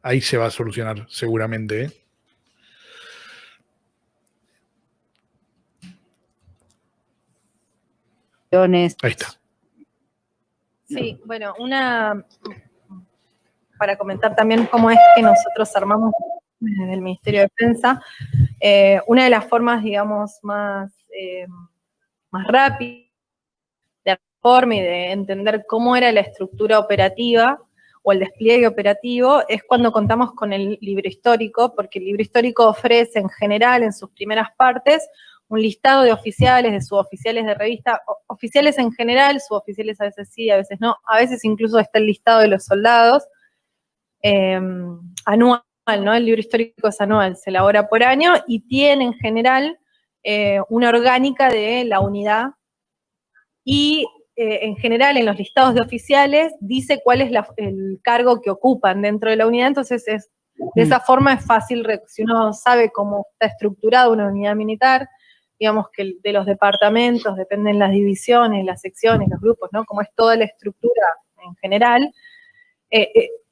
ahí se va a solucionar seguramente, ¿eh? Ahí está. Sí, bueno, para comentar también cómo es que nosotros armamos desde el Ministerio de Defensa, una de las formas, digamos, más rápidas de reforma y de entender cómo era la estructura operativa o el despliegue operativo es cuando contamos con el libro histórico, porque el libro histórico ofrece en general, en sus primeras partes, un listado de oficiales, de suboficiales de revista, oficiales en general, suboficiales a veces sí, a veces no, a veces incluso está el listado de los soldados, anual, ¿no? El libro histórico es anual, se elabora por año y tiene en general una orgánica de la unidad y en general en los listados de oficiales dice cuál es el cargo que ocupan dentro de la unidad, entonces de esa forma es fácil, si uno sabe cómo está estructurada una unidad militar, digamos que de los departamentos dependen las divisiones, las secciones, los grupos, ¿no? Como es toda la estructura en general,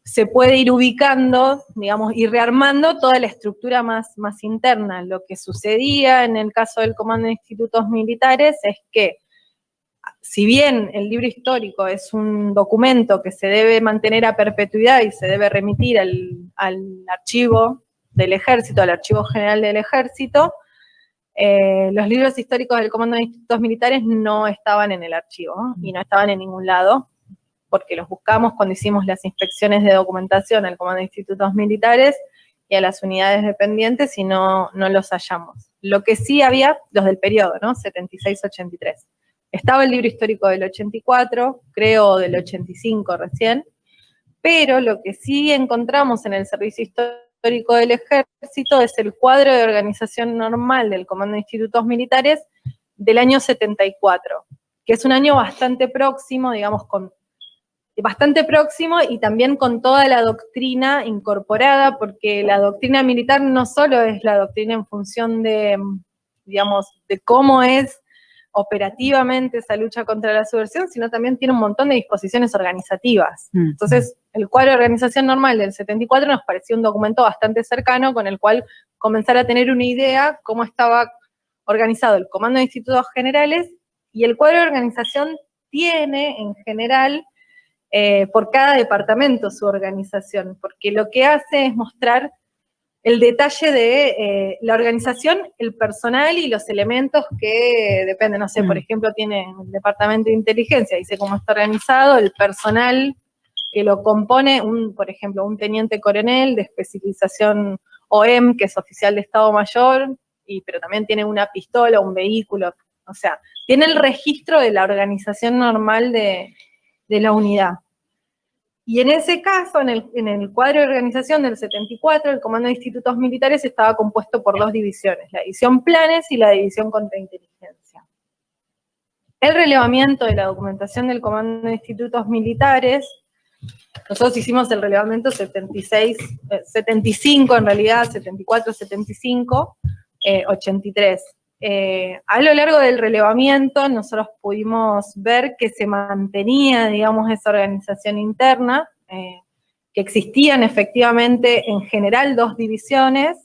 se puede ir ubicando, digamos, y rearmando toda la estructura más interna. Lo que sucedía en el caso del Comando de Institutos Militares es que, si bien el libro histórico es un documento que se debe mantener a perpetuidad y se debe remitir al archivo del Ejército, al Archivo General del Ejército, los libros históricos del Comando de Institutos Militares no estaban en el archivo, ¿no? Y no estaban en ningún lado, porque los buscamos cuando hicimos las inspecciones de documentación al Comando de Institutos Militares y a las unidades dependientes y no los hallamos. Lo que sí había, los del periodo, ¿no? 76-83. Estaba el libro histórico del 84, creo del 85 recién, pero lo que sí encontramos en el Servicio Histórico del Ejército es el cuadro de organización normal del Comando de Institutos Militares del año 74, que es un año bastante próximo, digamos, bastante próximo y también con toda la doctrina incorporada, porque la doctrina militar no solo es la doctrina en función de, digamos, de cómo es operativamente esa lucha contra la subversión, sino también tiene un montón de disposiciones organizativas. Entonces, el cuadro de organización normal del 74 nos pareció un documento bastante cercano con el cual comenzar a tener una idea cómo estaba organizado el Comando de Institutos Generales, y el cuadro de organización tiene en general por cada departamento su organización, porque lo que hace es mostrar el detalle de la organización, el personal y los elementos que dependen, no sé, por ejemplo, tiene el departamento de inteligencia, dice cómo está organizado, el personal que lo compone, por ejemplo, un teniente coronel de especialización OEM, que es oficial de Estado Mayor, pero también tiene una pistola, un vehículo, o sea, tiene el registro de la organización normal de la unidad. Y en ese caso, en el cuadro de organización del 74, el Comando de Institutos Militares estaba compuesto por dos divisiones, la división Planes y la división Contrainteligencia. El relevamiento de la documentación del Comando de Institutos Militares, nosotros hicimos el relevamiento 75 en realidad, 74, 75, 83. A lo largo del relevamiento nosotros pudimos ver que se mantenía, digamos, esa organización interna, que existían efectivamente en general dos divisiones,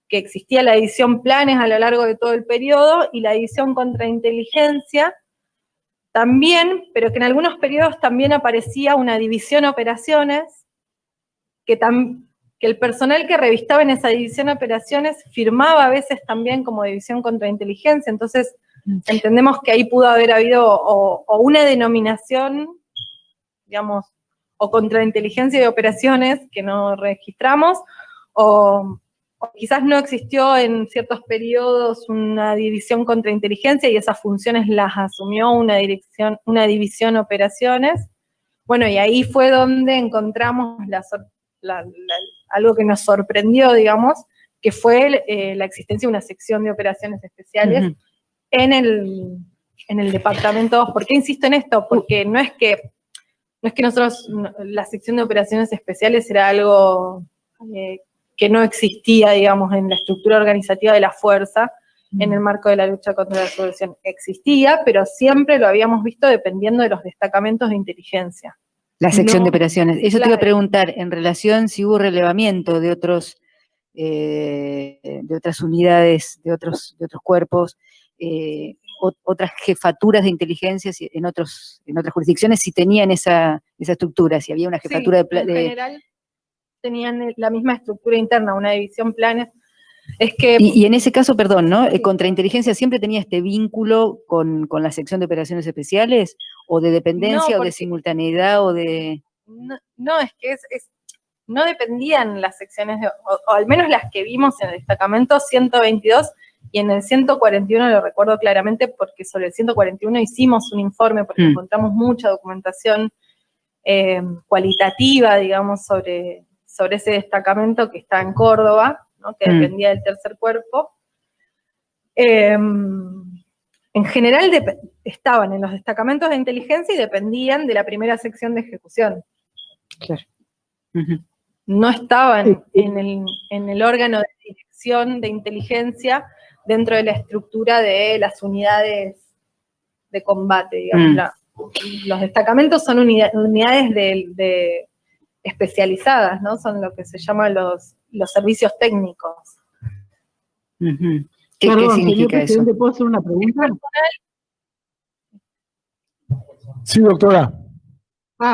que existía la división Planes a lo largo de todo el periodo y la división Contrainteligencia también, pero que en algunos periodos también aparecía una división Operaciones, que el personal que revistaba en esa división de operaciones firmaba a veces también como división Contrainteligencia, entonces entendemos que ahí pudo haber habido o una denominación, digamos, o Contrainteligencia de operaciones que no registramos, o quizás no existió en ciertos periodos una división Contrainteligencia y esas funciones las asumió una división operaciones. Bueno, y ahí fue donde encontramos algo que nos sorprendió, digamos, que fue la existencia de una sección de operaciones especiales en el departamento 2. ¿Por qué insisto en esto? Porque no es que nosotros, la sección de operaciones especiales era algo que no existía, digamos, en la estructura organizativa de la fuerza, en el marco de la lucha contra la subversión. Existía, pero siempre lo habíamos visto dependiendo de los destacamentos de inteligencia. La sección de operaciones. Eso te iba a Claro. preguntar, en relación si hubo relevamiento de otras unidades, de otros cuerpos, otras jefaturas de inteligencia en otras jurisdicciones, si tenían esa estructura, si había una jefatura Sí, en general tenían la misma estructura interna, una división planes. Es que... Y en ese caso, perdón, ¿no? Sí. ¿Contrainteligencia siempre tenía este vínculo con la sección de operaciones especiales? ¿O de dependencia, No, o de simultaneidad, o de...? No, es que no dependían las secciones, o al menos las que vimos en el destacamento 122, y en el 141 lo recuerdo claramente porque sobre el 141 hicimos un informe porque encontramos mucha documentación cualitativa, digamos, sobre ese destacamento que está en Córdoba, ¿no? Que dependía del tercer cuerpo. En general estaban en los destacamentos de inteligencia y dependían de la primera sección de ejecución. Claro. No estaban en el órgano de dirección de inteligencia dentro de la estructura de las unidades de combate, digamos. Los destacamentos son unidades especializadas, ¿no? Son lo que se llaman los servicios técnicos. ¿Qué significa eso? ¿Puedo hacer una pregunta? Sí, doctora.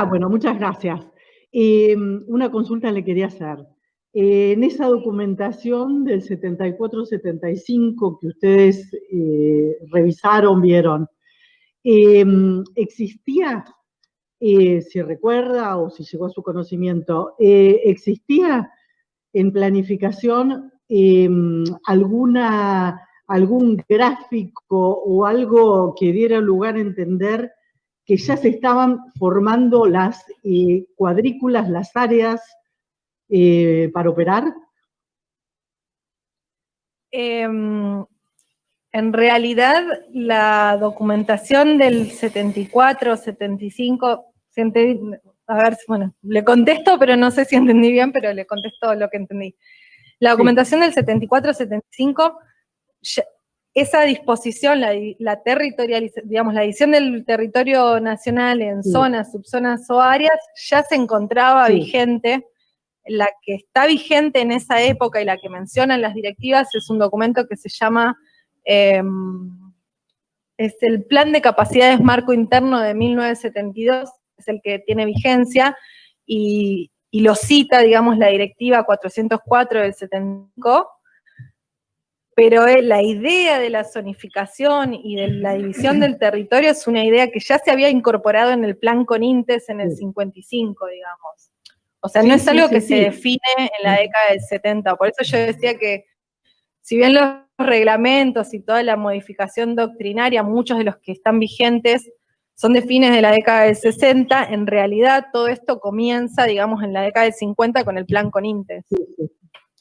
Bueno, muchas gracias. Una consulta le quería hacer. En esa documentación del 74-75 que ustedes revisaron, vieron, ¿existía, si recuerda o si llegó a su conocimiento, existía en planificación algún gráfico o algo que diera lugar a entender que ya se estaban formando las cuadrículas, las áreas para operar? En realidad, la documentación del 74, 75, a ver, bueno, le contesto, pero no sé si entendí bien, pero le contesto lo que entendí. La documentación del 74-75, esa disposición, la territorialización, digamos, la división del territorio nacional en zonas, subzonas o áreas, ya se encontraba vigente. La que está vigente en esa época y la que mencionan las directivas es un documento que se llama, es el Plan de Capacidades Marco Interno de 1972, es el que tiene vigencia, y lo cita, digamos, la directiva 404 del 75, pero la idea de la zonificación y de la división del territorio es una idea que ya se había incorporado en el plan CONINTES en el 55, digamos. O sea, no es algo que se define en la década del 70, por eso yo decía que, si bien los reglamentos y toda la modificación doctrinaria, muchos de los que están vigentes, son de fines de la década del 60, en realidad todo esto comienza, digamos, en la década del 50 con el plan CONINTES.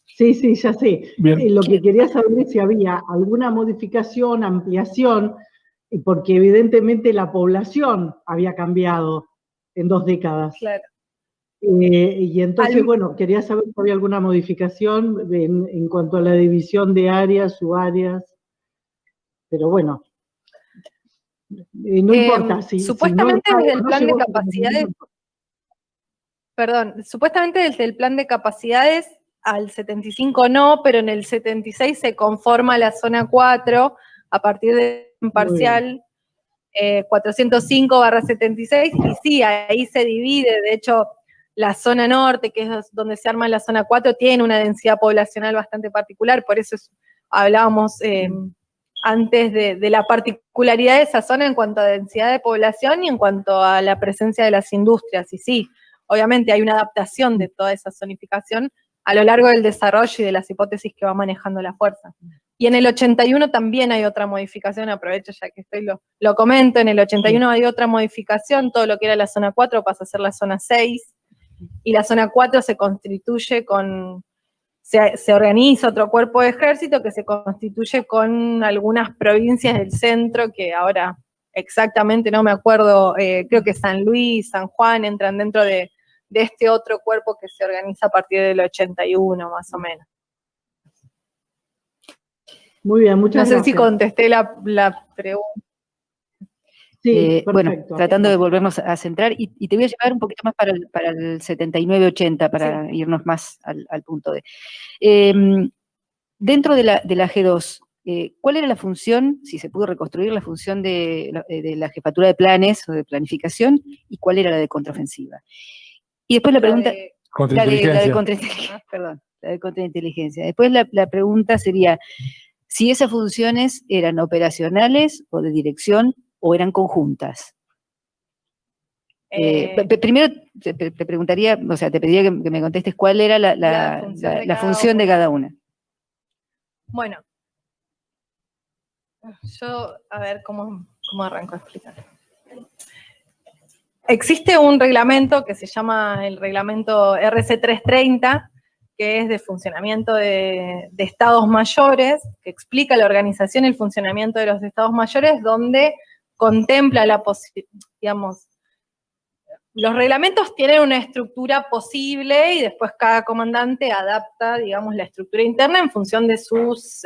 Sí, ya sé. Lo que quería saber es si había alguna modificación, ampliación, porque evidentemente la población había cambiado en 2 décadas. Claro. Y entonces, bueno, quería saber si había alguna modificación en cuanto a la división de áreas, subáreas, pero bueno, no importa. Supuestamente desde el plan de capacidades, supuestamente desde el plan de capacidades al 75 no, pero en el 76 se conforma la zona 4 a partir de un parcial 405/76, y sí, ahí se divide. De hecho, la zona norte, que es donde se arma la zona 4, tiene una densidad poblacional bastante particular, por eso hablábamos antes de la particularidad de esa zona en cuanto a densidad de población y en cuanto a la presencia de las industrias. Y sí, obviamente hay una adaptación de toda esa zonificación a lo largo del desarrollo y de las hipótesis que va manejando la fuerza. Y en el 81 también hay otra modificación, aprovecho ya que estoy, lo comento, en el 81 hay otra modificación, todo lo que era la zona 4 pasa a ser la zona 6, y la zona 4 se constituye se organiza otro cuerpo de ejército que se constituye con algunas provincias del centro, que ahora exactamente no me acuerdo, creo que San Luis, San Juan entran dentro de este otro cuerpo que se organiza a partir del 81 más o menos. Muy bien, muchas gracias. No sé si contesté la pregunta. Sí, bueno, perfecto. tratando de volvernos a centrar, y te voy a llevar un poquito más para el 79-80, para irnos más al punto de. Dentro de la G2, ¿cuál era la función, si se pudo reconstruir la función de la jefatura de planes o de planificación, y cuál era la de contraofensiva? Y después la pregunta, la de Contrainteligencia. contrainteligencia, perdón, la de contrainteligencia. Después la pregunta sería, si esas funciones eran operacionales o de dirección o eran conjuntas. Primero te preguntaría, o sea, te pediría que me contestes cuál era la función de cada una. Bueno, yo, a ver, ¿cómo arranco a explicar? Existe un reglamento que se llama el reglamento RC 330, que es de funcionamiento de estados mayores, que explica la organización y el funcionamiento de los estados mayores, donde contempla la posibilidad, digamos, los reglamentos tienen una estructura posible y después cada comandante adapta, digamos, la estructura interna en función de sus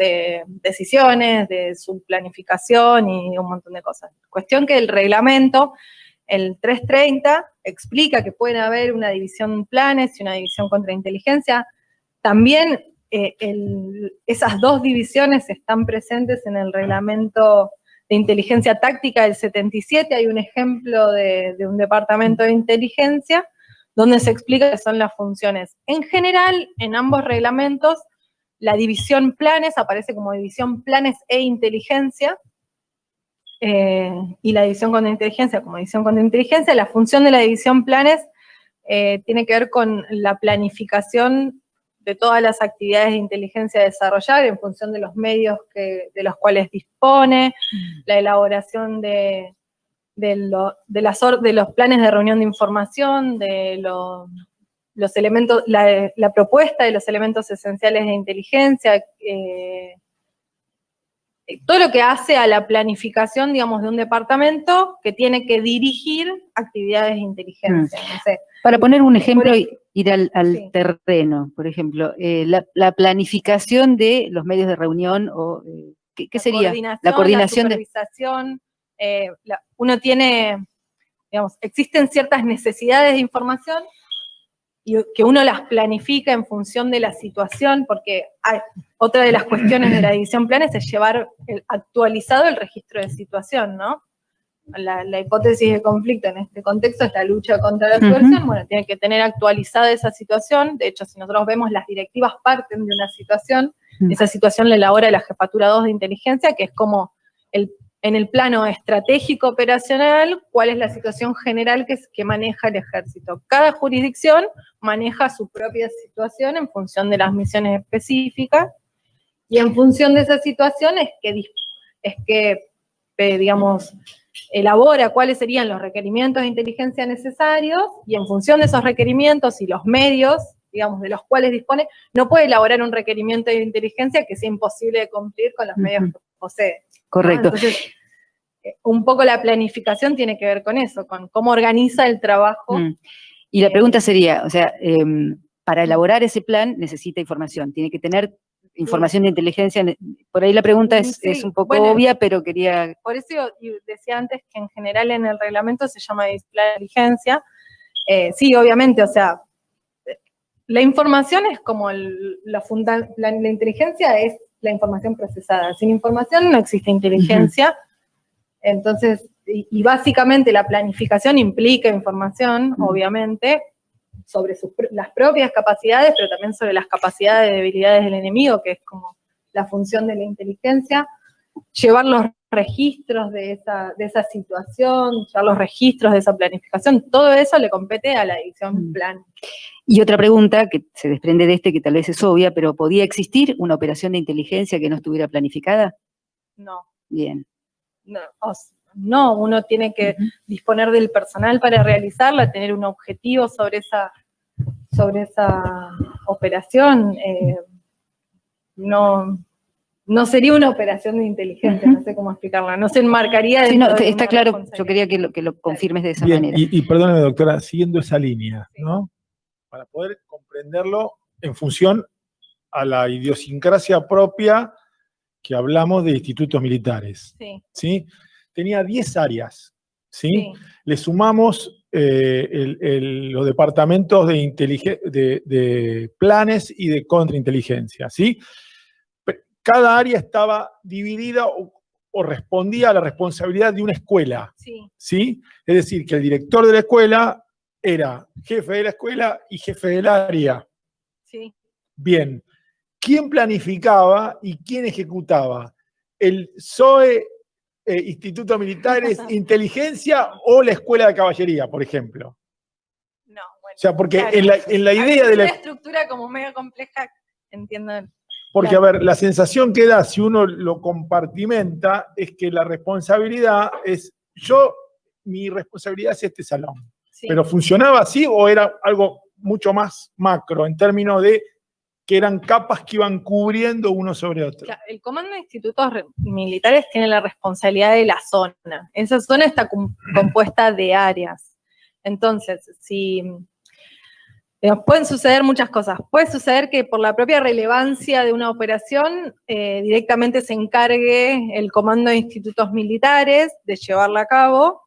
decisiones, de su planificación y un montón de cosas. Cuestión que el reglamento, el 330, explica que puede haber una división planes y una división contrainteligencia. También esas dos divisiones están presentes en el reglamento de inteligencia táctica del 77, hay un ejemplo de un departamento de inteligencia donde se explica qué son las funciones. En general, en ambos reglamentos, la división planes aparece como división planes e inteligencia, y la división contrainteligencia como división contrainteligencia. La función de la división planes tiene que ver con la planificación de todas las actividades de inteligencia a desarrollar en función de los medios de los cuales dispone, la elaboración de los planes de reunión de información, de los elementos, la propuesta de los elementos esenciales de inteligencia, todo lo que hace a la planificación, digamos, de un departamento que tiene que dirigir actividades de inteligencia. No sé. Para poner un ejemplo, ir al sí. terreno, por ejemplo, la planificación de los medios de reunión, o ¿qué sería? La coordinación, la supervisación, uno tiene, digamos, existen ciertas necesidades de información y que uno las planifica en función de la situación, porque otra de las cuestiones de la división planes es llevar actualizado el registro de situación, ¿no? La hipótesis de conflicto en este contexto es la lucha contra la subversión. Bueno, tiene que tener actualizada esa situación. De hecho, si nosotros vemos, las directivas parten de una situación, esa situación la elabora la Jefatura 2 de Inteligencia, que es como en el plano estratégico operacional, cuál es la situación general que maneja el ejército. Cada jurisdicción maneja su propia situación en función de las misiones específicas, y en función de esa situación es que digamos, elabora cuáles serían los requerimientos de inteligencia necesarios, y en función de esos requerimientos y los medios, digamos, de los cuales dispone, no puede elaborar un requerimiento de inteligencia que sea imposible de cumplir con los medios que posee. Correcto. Entonces, un poco la planificación tiene que ver con eso, con cómo organiza el trabajo. Y la pregunta sería, o sea, para elaborar ese plan necesita información, tiene que tener información de inteligencia. Por ahí la pregunta es un poco obvia, pero quería... Por eso yo decía antes que en general en el reglamento se llama inteligencia. Sí, obviamente, o sea, la información es como la inteligencia es la información procesada. Sin información no existe inteligencia. Entonces, y básicamente la planificación implica información, obviamente, sobre las propias capacidades, pero también sobre las capacidades y debilidades del enemigo, que es como la función de la inteligencia, llevar los registros de esa situación, llevar los registros de esa planificación, todo eso le compete a la división plan. Y otra pregunta que se desprende de que tal vez es obvia, pero ¿podía existir una operación de inteligencia que no estuviera planificada? No. Bien. No, uno tiene que disponer del personal para realizarla, tener un objetivo sobre esa operación. No sería una operación de inteligencia, no sé cómo explicarla, no se enmarcaría Sí, no, está claro, yo quería que lo confirmes de esa manera. Y perdóneme, doctora, siguiendo esa línea, ¿no? Para poder comprenderlo en función a la idiosincrasia propia que hablamos de institutos militares. Sí. ¿Sí? Tenía 10 áreas ¿sí? Sí. Le sumamos los departamentos de planes y de contrainteligencia, ¿sí? Cada área estaba dividida o respondía a la responsabilidad de una escuela, Sí. ¿sí? Es decir, que el director de la escuela era jefe de la escuela y jefe del área. Sí. Bien. ¿Quién planificaba y quién ejecutaba? ¿El SOE, Instituto Militares, Inteligencia o la Escuela de Caballería, por ejemplo? No, bueno. O sea, porque Claro. en la idea de una la... estructura como medio compleja, entiendo. Porque, Claro. a ver, la sensación que da si uno lo compartimenta es que la responsabilidad es, mi responsabilidad es este salón. Sí. ¿Pero funcionaba así o era algo mucho más macro en términos de que eran capas que iban cubriendo uno sobre otro? Claro, el Comando de Institutos Militares tiene la responsabilidad de la zona. Esa zona está compuesta de áreas. Entonces, pueden suceder muchas cosas. Puede suceder que por la propia relevancia de una operación, directamente se encargue el Comando de Institutos Militares de llevarla a cabo.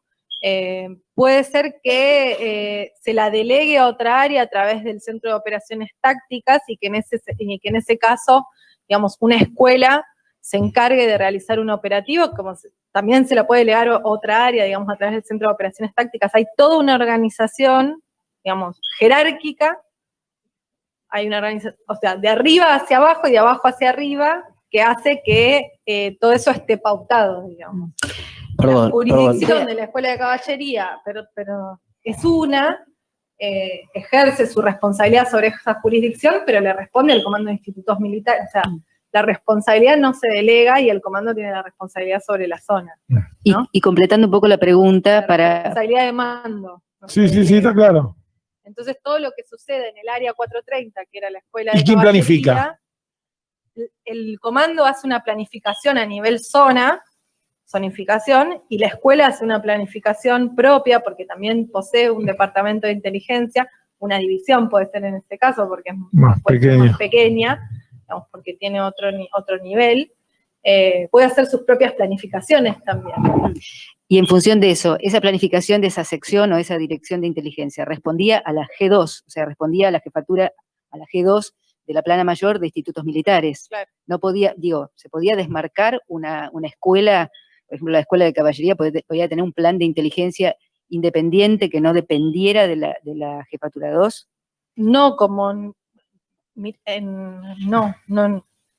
Puede ser que se la delegue a otra área a través del Centro de Operaciones Tácticas y que en ese caso, digamos, una escuela se encargue de realizar un operativo, como también se la puede delegar a otra área, digamos, a través del Centro de Operaciones Tácticas. Hay toda una organización, digamos, jerárquica, hay una organización, o sea, de arriba hacia abajo y de abajo hacia arriba, que hace que todo eso esté pautado, digamos. Perdón, La jurisdicción de la Escuela de Caballería, pero es ejerce su responsabilidad sobre esa jurisdicción, pero le responde al Comando de Institutos Militares. O sea, la responsabilidad no se delega y el comando tiene la responsabilidad sobre la zona, ¿no? Y completando un poco la pregunta La para... responsabilidad de mando. ¿no? Sí, está claro. Entonces, todo lo que sucede en el área 430, que era la escuela de ¿Y quién caballería, planifica? el comando hace una planificación a nivel zonificación, y la escuela hace una planificación propia, porque también posee un departamento de inteligencia, una división puede ser en este caso, porque es más pequeña, digamos, porque tiene otro nivel, puede hacer sus propias planificaciones también. Y en función de eso, esa planificación de esa sección o esa dirección de inteligencia respondía a la G2, o sea, respondía a la jefatura, a la G2 de la plana mayor de institutos militares. Claro. No podía, se podía desmarcar una escuela, por ejemplo, la escuela de caballería podía tener un plan de inteligencia independiente que no dependiera de la jefatura 2. No, como no.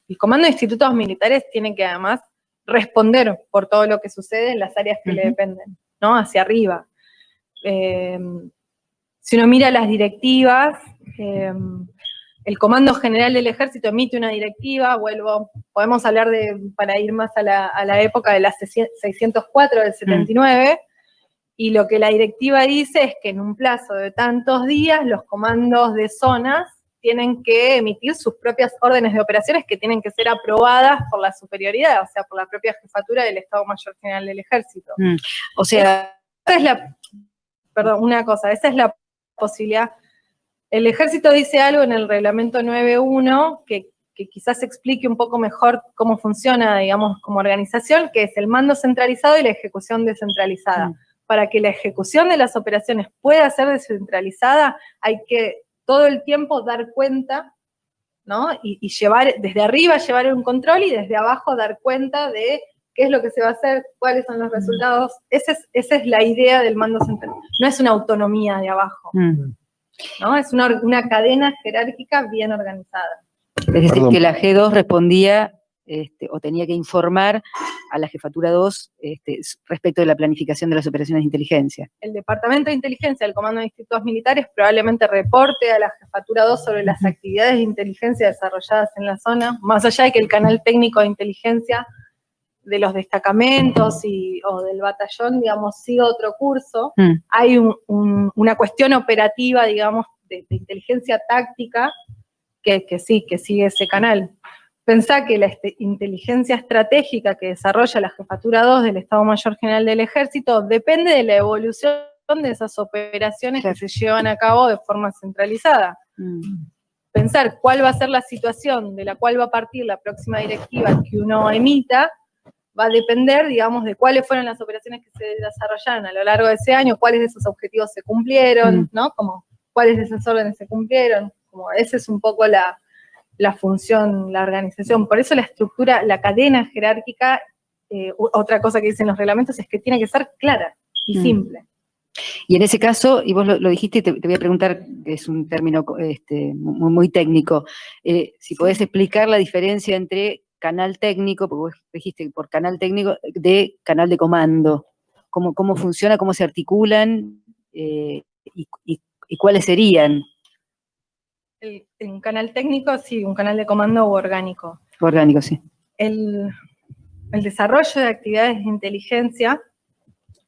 El Comando de Institutos Militares tiene que además responder por todo lo que sucede en las áreas que le dependen, ¿no? Hacia arriba. Si uno mira las directivas, el Comando General del Ejército emite una directiva, podemos hablar para ir más a la época de la 604 del 79, y lo que la directiva dice es que en un plazo de tantos días los comandos de zonas tienen que emitir sus propias órdenes de operaciones que tienen que ser aprobadas por la superioridad, o sea, por la propia jefatura del Estado Mayor General del Ejército. O sea, esa es la posibilidad. El Ejército dice algo en el reglamento 9.1 que quizás explique un poco mejor cómo funciona, digamos, como organización, que es el mando centralizado y la ejecución descentralizada. Para que la ejecución de las operaciones pueda ser descentralizada, hay que todo el tiempo dar cuenta, ¿no? Y llevar, desde arriba llevar un control y desde abajo dar cuenta de qué es lo que se va a hacer, cuáles son los resultados. Esa es la idea del mando central. No es una autonomía de abajo, ¿no? Es una cadena jerárquica bien organizada. Es decir, que la G2 respondía o tenía que informar a la jefatura 2 respecto de la planificación de las operaciones de inteligencia. El Departamento de Inteligencia del Comando de Institutos Militares probablemente reporte a la jefatura 2 sobre las actividades de inteligencia desarrolladas en la zona, más allá de que el canal técnico de inteligencia de los destacamentos o del batallón, digamos, siga otro curso. Hay una cuestión operativa, digamos, de inteligencia táctica que sigue ese canal. Pensá que la inteligencia estratégica que desarrolla la jefatura 2 del Estado Mayor General del Ejército depende de la evolución de esas operaciones que se llevan a cabo de forma centralizada. Pensar cuál va a ser la situación de la cual va a partir la próxima directiva que uno emita va a depender, digamos, de cuáles fueron las operaciones que se desarrollaron a lo largo de ese año, cuáles de esos objetivos se cumplieron, ¿no? Como cuáles de esos órdenes se cumplieron, como esa es un poco la función, la organización. Por eso la estructura, la cadena jerárquica, otra cosa que dicen los reglamentos es que tiene que ser clara y simple. Y en ese caso, y vos lo dijiste, te voy a preguntar, que es un término muy, muy técnico, si podés explicar la diferencia entre canal técnico, porque vos dijiste por canal técnico, de canal de comando, cómo funciona, cómo se articulan, y cuáles serían. En canal técnico, sí, un canal de comando u orgánico. Orgánico, sí. El desarrollo de actividades de inteligencia,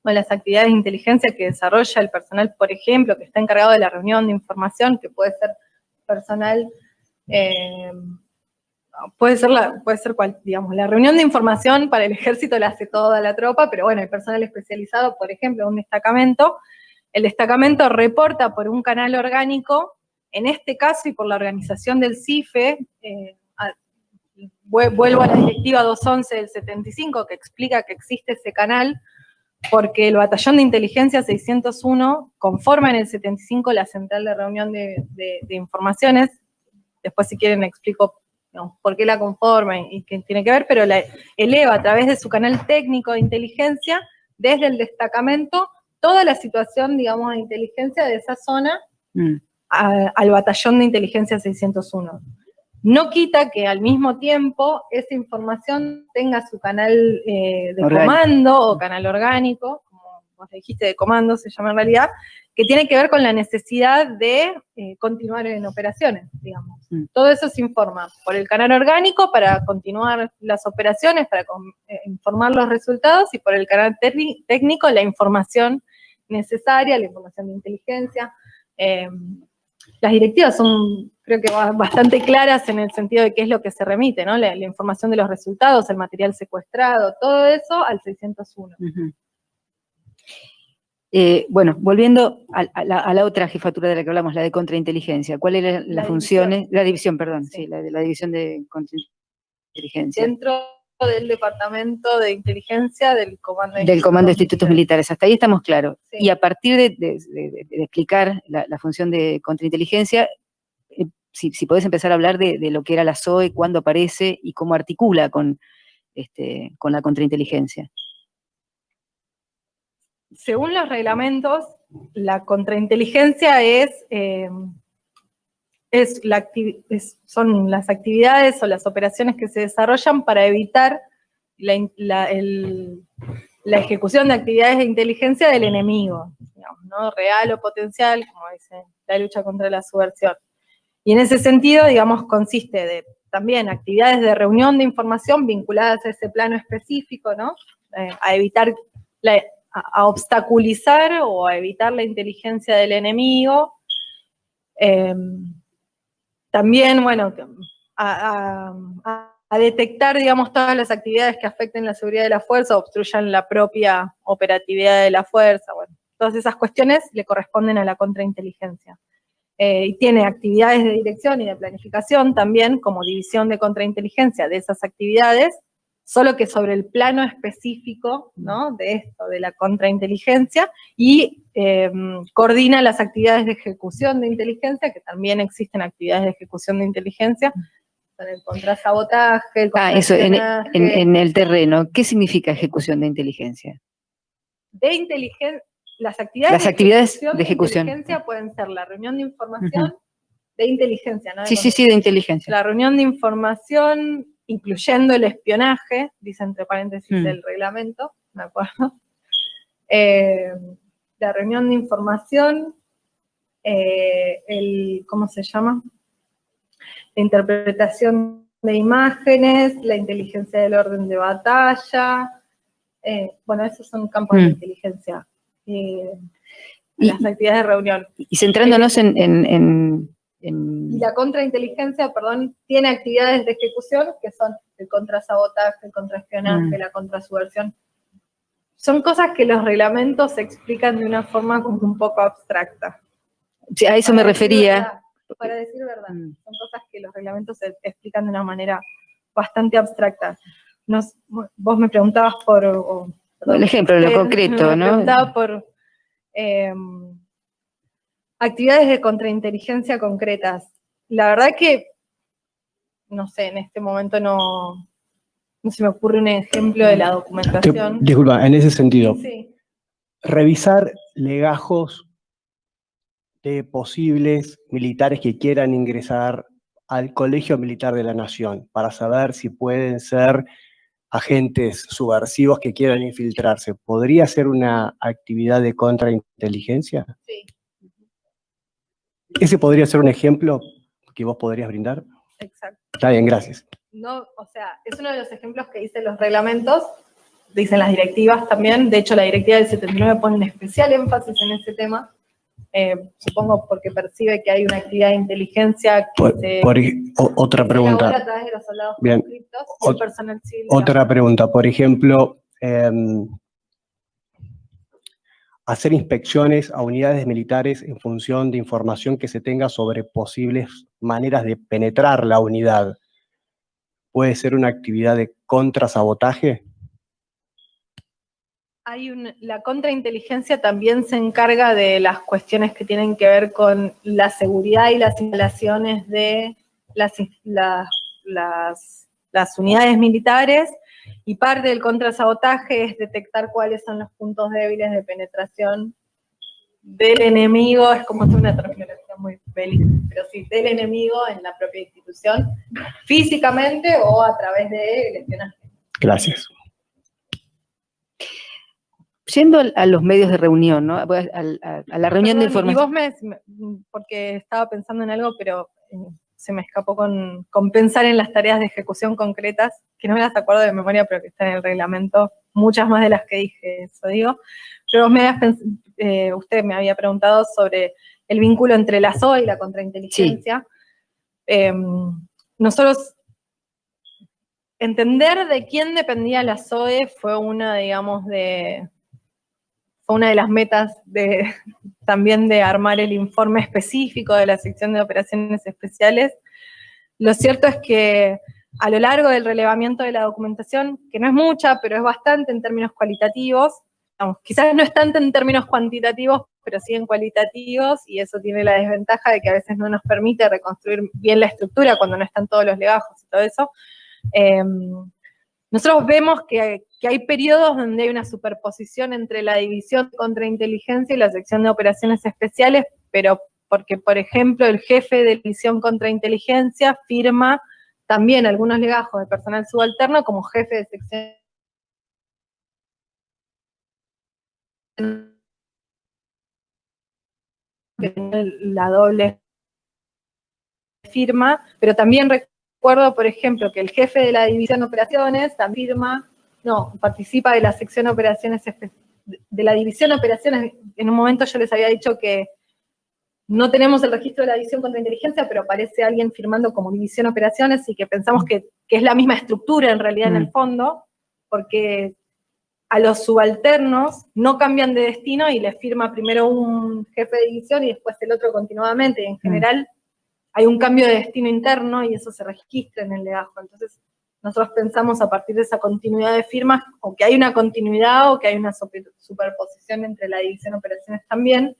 o las actividades de inteligencia que desarrolla el personal, por ejemplo, que está encargado de la reunión de información, que puede ser personal, puede ser cual, digamos, la reunión de información para el ejército la hace toda la tropa, pero bueno, el personal especializado, por ejemplo, un destacamento, el destacamento reporta por un canal orgánico, en este caso y por la organización del CIFE, vuelvo a la directiva 211 del 75, que explica que existe ese canal, porque el Batallón de Inteligencia 601 conforma en el 75 la central de reunión de informaciones. Después, si quieren, explico, ¿no?, por qué la conforma y qué tiene que ver, pero la eleva a través de su canal técnico de inteligencia, desde el destacamento, toda la situación, digamos, de inteligencia de esa zona al Batallón de Inteligencia 601. No quita que al mismo tiempo esa información tenga su canal de comando o canal orgánico, como vos dijiste, de comando se llama en realidad, que tiene que ver con la necesidad de continuar en operaciones, digamos. Todo eso se informa por el canal orgánico para continuar las operaciones, para informar los resultados, y por el canal técnico la información necesaria, la información de inteligencia. Las directivas son, creo que bastante claras en el sentido de qué es lo que se remite, ¿no? La información de los resultados, el material secuestrado, todo eso al 601. Bueno, volviendo a la otra jefatura de la que hablamos, la de contrainteligencia, ¿cuáles eran las funciones? La división, perdón, sí, la división de contrainteligencia. Dentro del Departamento de Inteligencia del Comando de Institutos Militares. Hasta ahí estamos claros. Sí. Y a partir de explicar la función de contrainteligencia, si podés empezar a hablar de lo que era la SOE, cuándo aparece y cómo articula con la contrainteligencia. Según los reglamentos, la contrainteligencia son las actividades o las operaciones que se desarrollan para evitar la ejecución de actividades de inteligencia del enemigo, digamos, ¿no? Real o potencial, como dice la lucha contra la subversión. Y en ese sentido, digamos, consiste de también actividades de reunión de información vinculadas a ese plano específico, ¿no? A evitar, a obstaculizar o a evitar la inteligencia del enemigo. También, bueno, a detectar, digamos, todas las actividades que afecten la seguridad de la fuerza, obstruyan la propia operatividad de la fuerza, bueno, todas esas cuestiones le corresponden a la contrainteligencia. Y tiene actividades de dirección y de planificación también, como división de contrainteligencia de esas actividades, solo que sobre el plano específico, ¿no?, de esto, de la contrainteligencia, y coordina las actividades de ejecución de inteligencia, que también existen actividades de ejecución de inteligencia, son el contrasabotaje, el contraespionaje. Eso, en el terreno, ¿qué significa ejecución de inteligencia? De inteligencia, las actividades de ejecución de inteligencia pueden ser la reunión de información de inteligencia, ¿no? Sí, de inteligencia. La reunión de información, incluyendo el espionaje, dice entre paréntesis el reglamento, me acuerdo. La reunión de información, ¿cómo se llama? La interpretación de imágenes, la inteligencia del orden de batalla, bueno, esos son campos de inteligencia. Las actividades de reunión. Y centrándonos Y la contrainteligencia, perdón, tiene actividades de ejecución que son el contrasabotaje, el contraespionaje, la contrasubversión. Son cosas que los reglamentos explican de una forma como un poco abstracta. Sí, a eso me refería. Para decir verdad, son cosas que los reglamentos explican de una manera bastante abstracta. vos me preguntabas por... El ejemplo, lo concreto, me ¿no? preguntaba por actividades de contrainteligencia concretas. La verdad que, no sé, en este momento no se me ocurre un ejemplo de la documentación. Disculpa, en ese sentido, Sí. revisar legajos de posibles militares que quieran ingresar al Colegio Militar de la Nación para saber si pueden ser agentes subversivos que quieran infiltrarse. ¿Podría ser una actividad de contrainteligencia? Sí, ¿Ese podría ser un ejemplo que vos podrías brindar? exacto. Está bien, gracias. No, o sea, es uno de los ejemplos que dicen los reglamentos, dicen las directivas también. De hecho, la directiva del 79 pone un especial énfasis en ese tema. Supongo porque percibe que hay una actividad de inteligencia que Otra se pregunta. elabora a través de los soldados Bien. conscriptos y el personal civil. Otra pregunta, por ejemplo, hacer inspecciones a unidades militares en función de información que se tenga sobre posibles maneras de penetrar la unidad. ¿Puede ser una actividad de contrasabotaje? La contrainteligencia también se encarga de las cuestiones que tienen que ver con la seguridad y las instalaciones de las unidades militares, y parte del contrasabotaje es detectar cuáles son los puntos débiles de penetración del enemigo. Es como una terminología muy bélica, pero sí, del enemigo en la propia institución, físicamente o a través de espionaje. Gracias. Yendo a los medios de reunión, ¿no? A la reunión de información. Y vos porque estaba pensando en algo, pero se me escapó con pensar en las tareas de ejecución concretas, que no me las acuerdo de memoria, pero que están en el reglamento, muchas más de las que dije, eso digo. Pero usted me había preguntado sobre el vínculo entre la SOE y la contrainteligencia. Sí. Nosotros, entender de quién dependía la SOE fue una, digamos, fue una de las metas también de armar el informe específico de la sección de operaciones especiales. Lo cierto es que a lo largo del relevamiento de la documentación, que no es mucha, pero es bastante en términos cualitativos, quizás no es tanto en términos cuantitativos, pero sí en cualitativos, y eso tiene la desventaja de que a veces no nos permite reconstruir bien la estructura cuando no están todos los legajos y todo eso. Nosotros vemos que hay periodos donde hay una superposición entre la división de contrainteligencia y la sección de operaciones especiales, pero porque, por ejemplo, el jefe de división contrainteligencia firma también algunos legajos de personal subalterno como jefe de sección. La doble firma, pero también recuerdo, por ejemplo, que el jefe de la división de operaciones también participa de la sección de operaciones, de la división de operaciones. En un momento yo les había dicho que no tenemos el registro de la división contrainteligencia, pero aparece alguien firmando como división de operaciones y que pensamos que es la misma estructura en realidad en el fondo, porque a los subalternos no cambian de destino y les firma primero un jefe de división y después el otro continuadamente. Y en general hay un cambio de destino interno y eso se registra en el legajo. Entonces nosotros pensamos a partir de esa continuidad de firmas, o que hay una continuidad o que hay una superposición entre la división de operaciones también.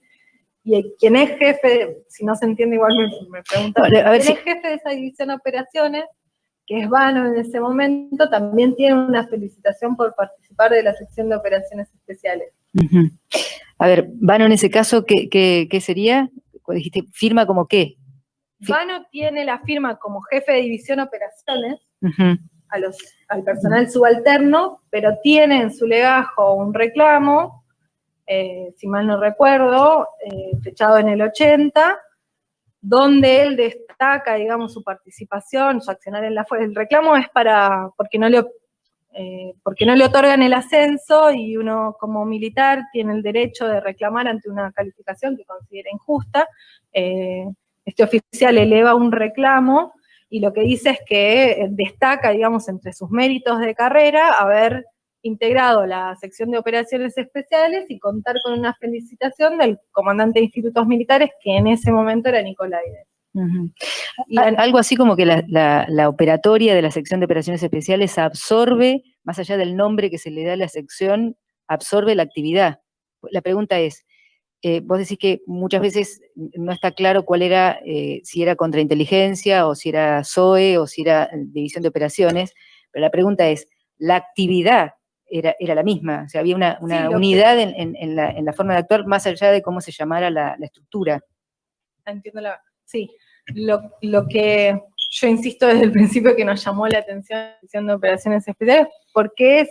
Y quien es jefe, si no se entiende igual me preguntan, ¿quién es jefe de esa división de operaciones? Que es Vano en ese momento, también tiene una felicitación por participar de la sección de operaciones especiales. A ver, Vano en ese caso, ¿qué sería? Dijiste, ¿firma como qué? Vano tiene la firma como jefe de división operaciones, al personal subalterno, pero tiene en su legajo un reclamo, si mal no recuerdo, fechado en el 80, donde él destaca, digamos, su participación, su accionar en la fuerza. El reclamo es porque no le otorgan el ascenso y uno como militar tiene el derecho de reclamar ante una calificación que considera injusta. Este oficial eleva un reclamo y lo que dice es que destaca, digamos, entre sus méritos de carrera, haber integrado la sección de operaciones especiales y contar con una felicitación del comandante de institutos militares, que en ese momento era Nicolaides. Ujú. Y Algo así como que la operatoria de la sección de operaciones especiales absorbe, más allá del nombre que se le da a la sección, absorbe la actividad. La pregunta es, vos decís que muchas veces no está claro cuál era, si era contrainteligencia, o si era SOE, o si era división de operaciones, pero la pregunta es, ¿la actividad era la misma? O sea, había una Sí, lo que- unidad en la forma de actuar, más allá de cómo se llamara la estructura. entiendo sí, lo que yo insisto desde el principio que nos llamó la atención la sección de operaciones especiales, porque es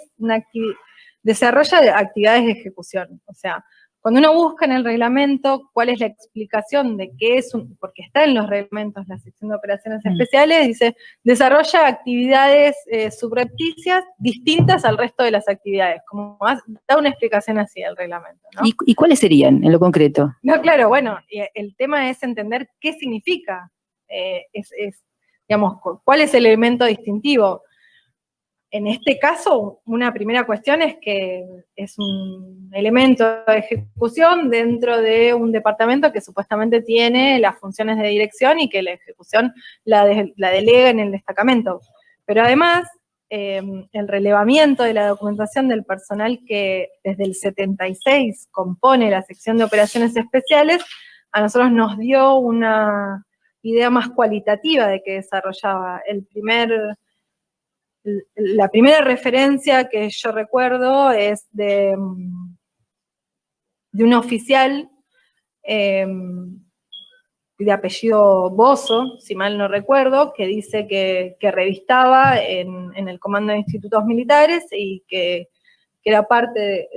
desarrolla actividades de ejecución. O sea, cuando uno busca en el reglamento cuál es la explicación de qué es porque está en los reglamentos la sección de operaciones especiales, dice, desarrolla actividades subrepticias distintas al resto de las actividades, como da una explicación así al reglamento, ¿no? ¿Y cuáles serían, en lo concreto? No, claro, bueno, el tema es entender qué significa, digamos, cuál es el elemento distintivo. En este caso, una primera cuestión es que es un elemento de ejecución dentro de un departamento que supuestamente tiene las funciones de dirección y que la ejecución la delega en el destacamento. Pero además, el relevamiento de la documentación del personal que desde el 76 compone la sección de operaciones especiales, a nosotros nos dio una idea más cualitativa de qué desarrollaba. La primera referencia que yo recuerdo es de un oficial de apellido Bozo, si mal no recuerdo, que dice que revistaba en el Comando de Institutos Militares y que era parte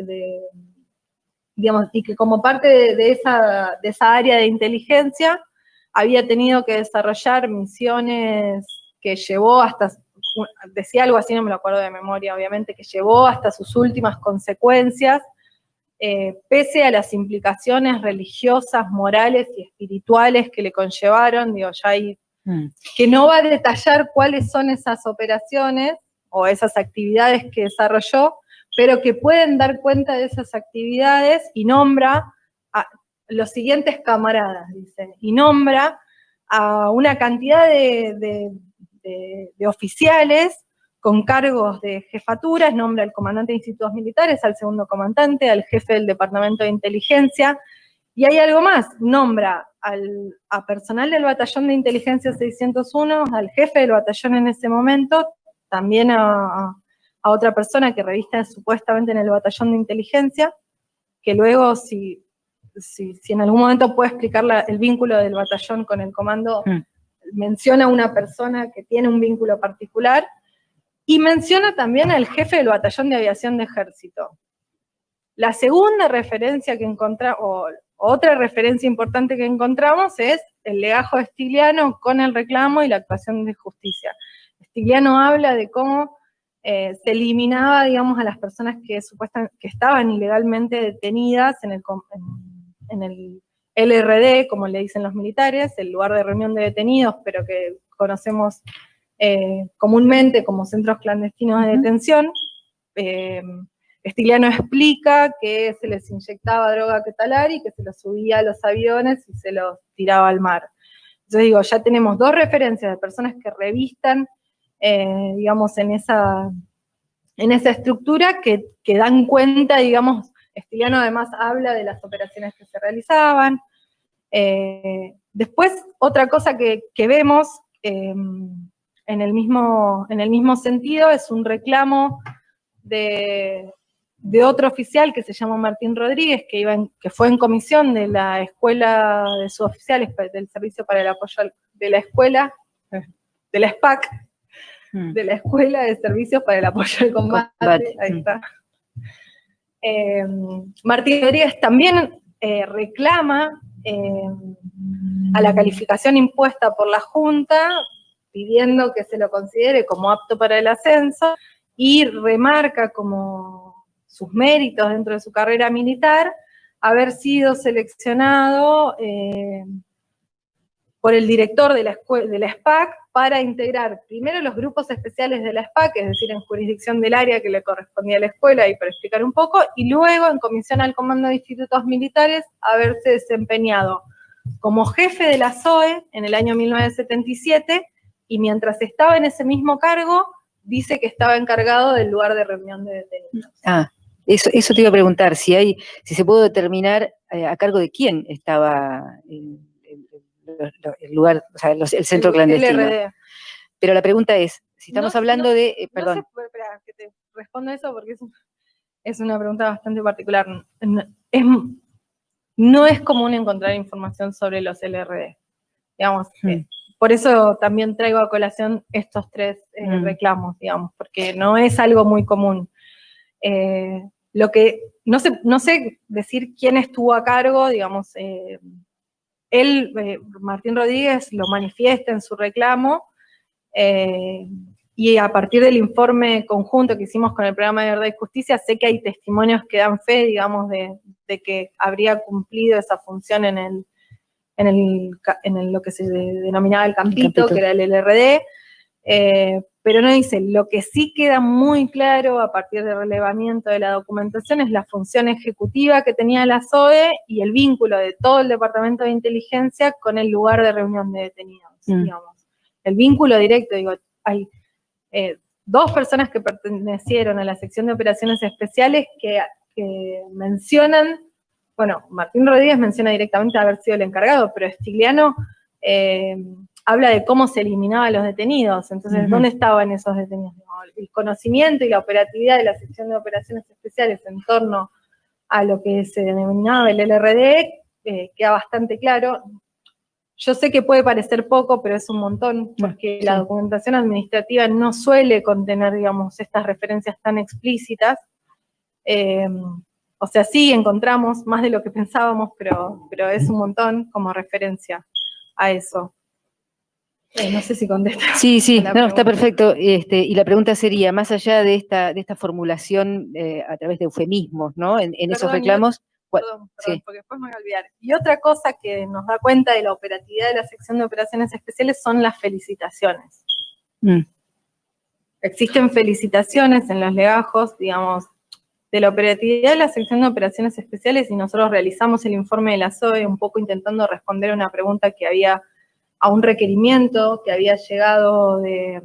digamos, y que como parte de esa área de inteligencia había tenido que desarrollar misiones que llevó hasta, decía algo así, no me lo acuerdo de memoria, obviamente, que llevó hasta sus últimas consecuencias, pese a las implicaciones religiosas, morales y espirituales que le conllevaron, digo, ya hay, que no va a detallar cuáles son esas operaciones o esas actividades que desarrolló, pero que pueden dar cuenta de esas actividades y nombra a los siguientes camaradas, dice, y nombra a una cantidad de oficiales con cargos de jefaturas, nombra al comandante de institutos militares, al segundo comandante, al jefe del departamento de inteligencia, y hay algo más, nombra a personal del batallón de inteligencia 601, al jefe del batallón en ese momento, también a otra persona que revista supuestamente en el batallón de inteligencia, que luego si en algún momento puede explicar el vínculo del batallón con el comando, menciona a una persona que tiene un vínculo particular, y menciona también al jefe del batallón de aviación de ejército. La segunda referencia que encontramos, o otra referencia importante que encontramos, es el legajo de Stigliano con el reclamo y la actuación de justicia. Stigliano habla de cómo se eliminaba, digamos, a las personas que supuestamente que estaban ilegalmente detenidas en el LRD, como le dicen los militares, el lugar de reunión de detenidos, pero que conocemos comúnmente como centros clandestinos de detención. Stigliano explica que se les inyectaba droga quetalar y que se los subía a los aviones y se los tiraba al mar. Entonces digo, ya tenemos dos referencias de personas que revistan, digamos, en esa estructura que dan cuenta, digamos, Stigliano además habla de las operaciones que se realizaban. Después, otra cosa que vemos en el mismo sentido es un reclamo de otro oficial que se llama Martín Rodríguez, que fue en comisión de la escuela de suboficiales del Servicio para el Apoyo de la Escuela, de la SPAC, de la Escuela de Servicios para el Apoyo al Combate, ahí está. Martín Rodríguez también reclama a la calificación impuesta por la Junta, pidiendo que se lo considere como apto para el ascenso, y remarca como sus méritos dentro de su carrera militar haber sido seleccionado por el director de la SPAC para integrar primero los grupos especiales de la SPAC, es decir, en jurisdicción del área que le correspondía a la escuela, y para explicar un poco, y luego en comisión al Comando de Institutos Militares haberse desempeñado como jefe de la SOE en el año 1977, y mientras estaba en ese mismo cargo, dice que estaba encargado del lugar de reunión de detenidos. Eso te iba a preguntar, si se puede determinar a cargo de quién estaba el lugar, o sea, el centro clandestino. LRD. Pero la pregunta es, si estamos hablando de, perdón. No sé, espera, que te respondo eso porque es una pregunta bastante particular. No es común encontrar información sobre los LRD. Digamos, por eso también traigo a colación estos tres reclamos, digamos, porque no es algo muy común. Lo que no sé decir quién estuvo a cargo, digamos, Martín Rodríguez lo manifiesta en su reclamo, y a partir del informe conjunto que hicimos con el programa de Verdad y Justicia, sé que hay testimonios que dan fe, digamos, de que habría cumplido esa función en lo que se denominaba el campito, que era el LRD, pero no dice, lo que sí queda muy claro a partir del relevamiento de la documentación es la función ejecutiva que tenía la SOE y el vínculo de todo el Departamento de Inteligencia con el lugar de reunión de detenidos, digamos. El vínculo directo, digo, hay dos personas que pertenecieron a la sección de operaciones especiales que mencionan, bueno, Martín Rodríguez menciona directamente haber sido el encargado, pero Stigliano habla de cómo se eliminaban a los detenidos. Entonces, ¿dónde estaban esos detenidos? El conocimiento y la operatividad de la sección de operaciones especiales en torno a lo que se denominaba el LRD queda bastante claro. Yo sé que puede parecer poco, pero es un montón, porque la documentación administrativa no suele contener, digamos, estas referencias tan explícitas. O sea, sí encontramos más de lo que pensábamos, pero es un montón como referencia a eso. No sé si contesta. Sí, no, está perfecto. Y la pregunta sería, más allá de esta formulación a través de eufemismos, ¿no? En esos reclamos. Perdón, porque después me voy a olvidar. Y otra cosa que nos da cuenta de la operatividad de la sección de operaciones especiales son las felicitaciones. Existen felicitaciones en los legajos, digamos, de la operatividad de la sección de operaciones especiales, y nosotros realizamos el informe de la SOE un poco intentando responder a una pregunta que había, a un requerimiento que había llegado de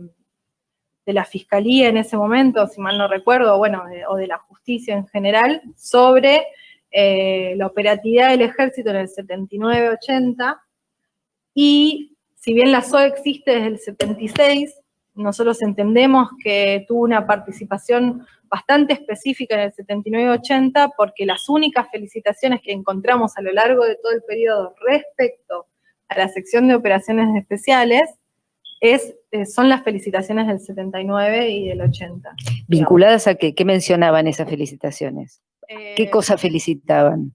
la Fiscalía en ese momento, si mal no recuerdo, o de la justicia en general, sobre la operatividad del ejército en el 79-80, y si bien la SOE existe desde el 76, nosotros entendemos que tuvo una participación bastante específica en el 79-80, porque las únicas felicitaciones que encontramos a lo largo de todo el periodo respecto a la sección de operaciones especiales son las felicitaciones del 79 y del 80. ¿Vinculadas a qué? ¿Qué mencionaban esas felicitaciones? ¿Qué cosas felicitaban?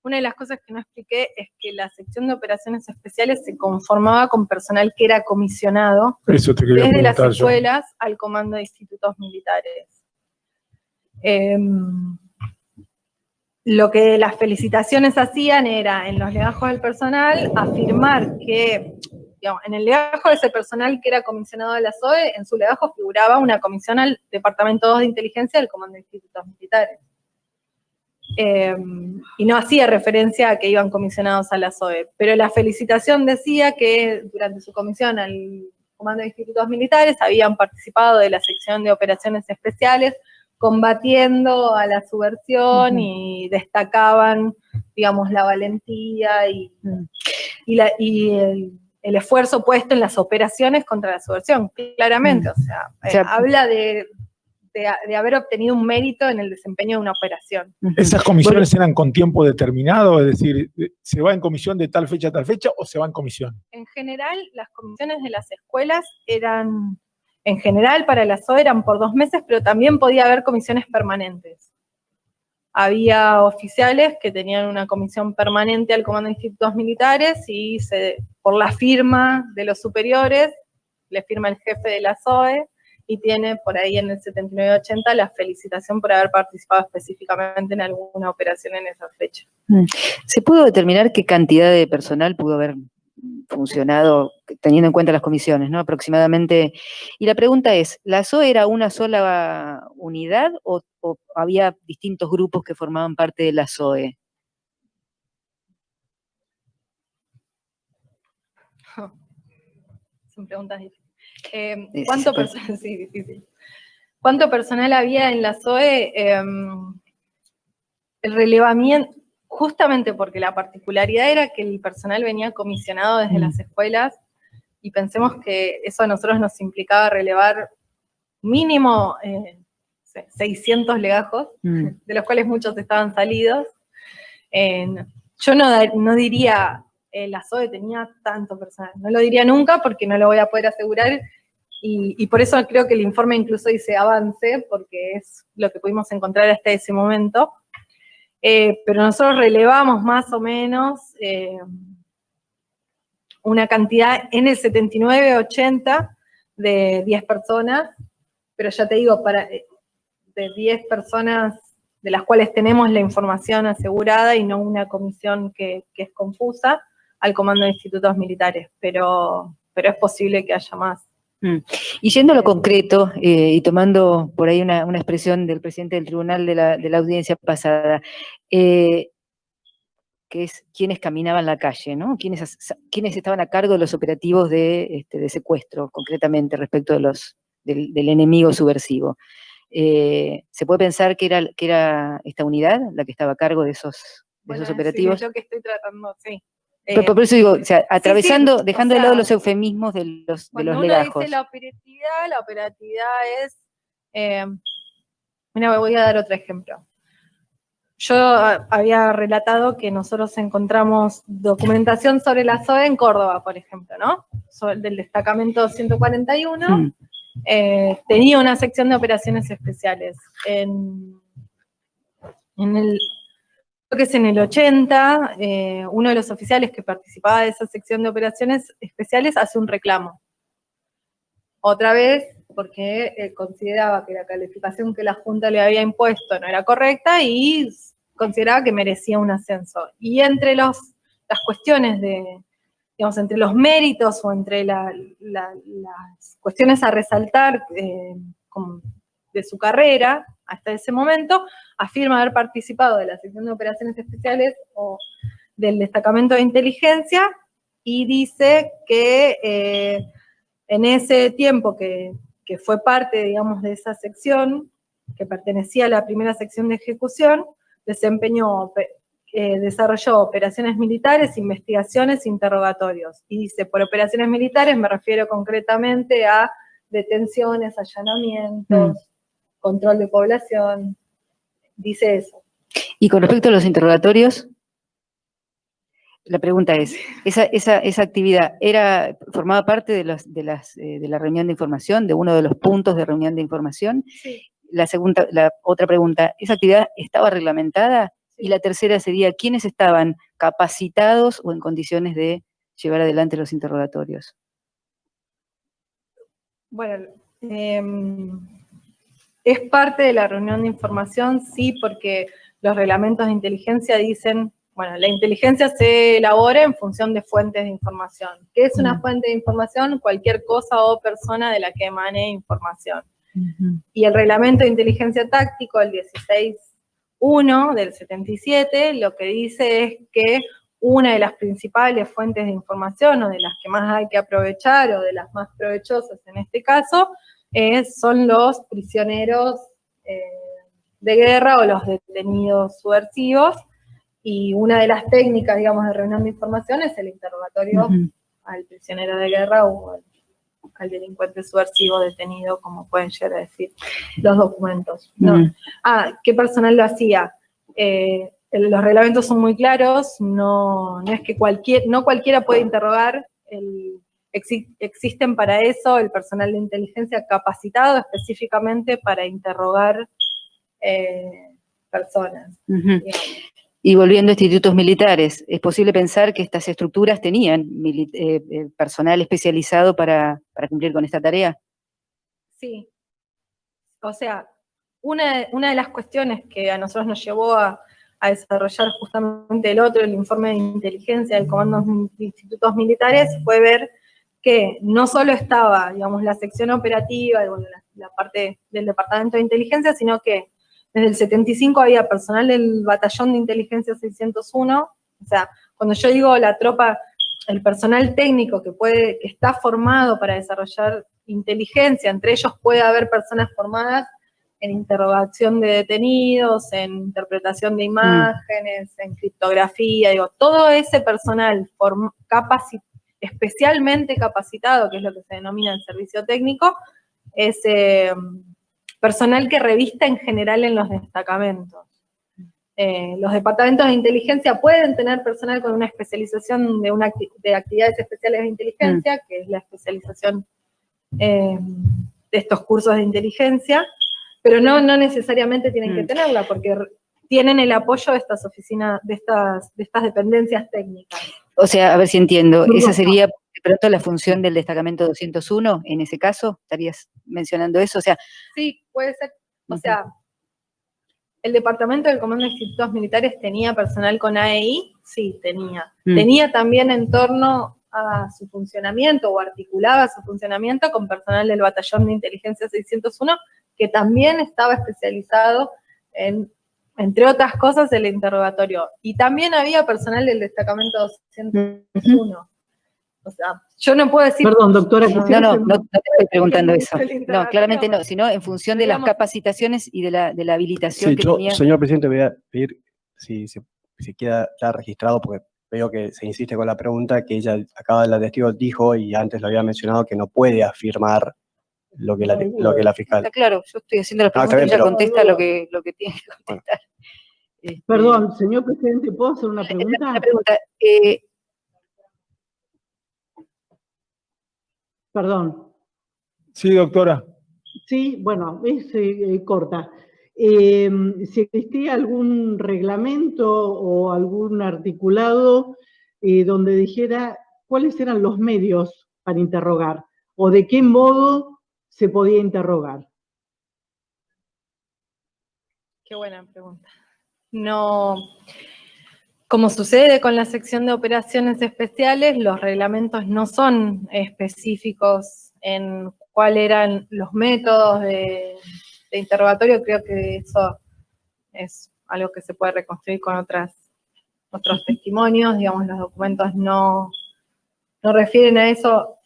Una de las cosas que no expliqué es que la sección de operaciones especiales se conformaba con personal que era comisionado desde las escuelas al comando de institutos militares. Lo que las felicitaciones hacían era, en los legajos del personal, afirmar que, digamos, en el legajo de ese personal que era comisionado de la SOE, en su legajo figuraba una comisión al Departamento 2 de Inteligencia del Comando de Institutos Militares. Y no hacía referencia a que iban comisionados a la SOE, pero la felicitación decía que durante su comisión al Comando de Institutos Militares habían participado de la sección de operaciones especiales, combatiendo a la subversión y destacaban, digamos, la valentía y el esfuerzo puesto en las operaciones contra la subversión, claramente. O sea, habla de haber obtenido un mérito en el desempeño de una operación. ¿Esas comisiones eran con tiempo determinado? Es decir, ¿se va en comisión de tal fecha a tal fecha o se va en comisión? En general, las comisiones de las escuelas eran, en general para la SOE eran por 2 meses, pero también podía haber comisiones permanentes. Había oficiales que tenían una comisión permanente al Comando de Institutos Militares y por la firma de los superiores, le firma el jefe de la SOE, y tiene por ahí en el 79-80 la felicitación por haber participado específicamente en alguna operación en esa fecha. ¿Se pudo determinar qué cantidad de personal pudo haber funcionado teniendo en cuenta las comisiones, ¿no? Aproximadamente. Y la pregunta es, ¿la SOE era una sola unidad o había distintos grupos que formaban parte de la SOE? son preguntas difíciles. Sí, difícil. ¿Cuánto personal había en la SOE? El relevamiento, justamente porque la particularidad era que el personal venía comisionado desde las escuelas, y pensemos que eso a nosotros nos implicaba relevar mínimo 600 legajos, de los cuales muchos estaban salidos. Yo no diría, la SOE tenía tanto personal, no lo diría nunca porque no lo voy a poder asegurar, y por eso creo que el informe incluso dice avance, porque es lo que pudimos encontrar hasta ese momento. Pero nosotros relevamos más o menos una cantidad en el 79-80 de 10 personas, pero ya te digo, de 10 personas de las cuales tenemos la información asegurada y no una comisión que es confusa, al Comando de Institutos Militares, pero es posible que haya más. Y yendo a lo concreto, y tomando por ahí una expresión del presidente del tribunal de la audiencia pasada, que es quienes caminaban la calle, ¿no? Quienes estaban a cargo de los operativos de secuestro, concretamente, respecto del enemigo subversivo. ¿Se puede pensar que era esta unidad la que estaba a cargo de esos operativos? Sí, es lo que estoy tratando, sí. Pero por eso digo, o sea, atravesando, sí, dejando de lado los eufemismos de los legajos. Cuando uno dice la operatividad es... mira, voy a dar otro ejemplo. Yo había relatado que nosotros encontramos documentación sobre la SOE en Córdoba, por ejemplo, ¿no? Del destacamento 141, tenía una sección de operaciones especiales. Creo que es en el 80, uno de los oficiales que participaba de esa sección de operaciones especiales hace un reclamo. Otra vez, porque consideraba que la calificación que la Junta le había impuesto no era correcta y consideraba que merecía un ascenso. Y entre las cuestiones digamos, entre los méritos o entre las cuestiones a resaltar de su carrera hasta ese momento, afirma haber participado de la sección de operaciones especiales o del destacamento de inteligencia, y dice que en ese tiempo que fue parte, digamos, de esa sección, que pertenecía a la primera sección de ejecución, desarrolló operaciones militares, investigaciones, interrogatorios. Y dice, por operaciones militares me refiero concretamente a detenciones, allanamientos, control de población, dice eso. Y con respecto a los interrogatorios, la pregunta es, ¿esa actividad formaba parte de la reunión de información, de uno de los puntos de reunión de información? Sí. La otra pregunta, ¿esa actividad estaba reglamentada? Sí. Y la tercera sería, ¿quiénes estaban capacitados o en condiciones de llevar adelante los interrogatorios? Bueno, es parte de la reunión de información, sí, porque los reglamentos de inteligencia dicen, bueno, la inteligencia se elabora en función de fuentes de información. ¿Qué es una fuente de información? Cualquier cosa o persona de la que emane información. Y el reglamento de inteligencia táctico, el 16.1 del 77, lo que dice es que una de las principales fuentes de información, o de las que más hay que aprovechar, o de las más provechosas en este caso, son los prisioneros de guerra o los detenidos subversivos, y una de las técnicas, digamos, de reunión de información es el interrogatorio al prisionero de guerra o al delincuente subversivo detenido, como pueden llegar a decir los documentos. ¿No? ¿Qué personal lo hacía? Los reglamentos son muy claros, no es que cualquiera puede interrogar, existen para eso el personal de inteligencia capacitado específicamente para interrogar personas. Y volviendo a institutos militares, ¿es posible pensar que estas estructuras tenían personal especializado para cumplir con esta tarea? Sí. O sea, una de las cuestiones que a nosotros nos llevó a desarrollar justamente el informe de inteligencia del Comando de Institutos Militares, fue ver que no solo estaba, digamos, la sección operativa, bueno, la parte del Departamento de Inteligencia, sino que desde el 75 había personal del Batallón de Inteligencia 601, o sea, cuando yo digo la tropa, el personal técnico que está formado para desarrollar inteligencia, entre ellos puede haber personas formadas en interrogación de detenidos, en interpretación de imágenes, en criptografía, digo, todo ese personal especialmente capacitado, que es lo que se denomina el servicio técnico, es personal que revista en general en los destacamentos. Los departamentos de inteligencia pueden tener personal con una especialización de actividades especiales de inteligencia, que es la especialización de estos cursos de inteligencia, pero no necesariamente tienen que tenerla, porque tienen el apoyo de estas oficinas, de estas dependencias técnicas. O sea, a ver si entiendo, ¿esa sería de pronto la función del destacamento 201 en ese caso? ¿Estarías mencionando eso? O sea, sí, puede ser, o sea, ¿el departamento del Comando de Institutos Militares tenía personal con AEI? Sí, tenía. Tenía también en torno a su funcionamiento, o articulaba su funcionamiento con personal del Batallón de Inteligencia 601, que también estaba especializado en, entre otras cosas, el interrogatorio. Y también había personal del destacamento 201. O sea, yo no puedo decir... Perdón, doctora. No te estoy preguntando eso. No, claramente no, sino en función de las capacitaciones y de la habilitación sí, que tenía. Señor presidente, voy a pedir si queda ya registrado, porque veo que se insiste con la pregunta, que ella acaba de testigo dijo, y antes lo había mencionado, que no puede afirmar lo que la fiscal. Está claro, yo estoy haciendo la pregunta y ella contesta lo que tiene que contestar. Perdón, señor presidente, ¿puedo hacer una pregunta? Una pregunta. Perdón. Sí, doctora. Sí, bueno, es corta. Si existía algún reglamento o algún articulado donde dijera cuáles eran los medios para interrogar o de qué modo se podía interrogar. Qué buena pregunta. No, como sucede con la sección de operaciones especiales, los reglamentos no son específicos en cuáles eran los métodos de interrogatorio. Creo que eso es algo que se puede reconstruir con otros testimonios, digamos, los documentos no refieren a eso.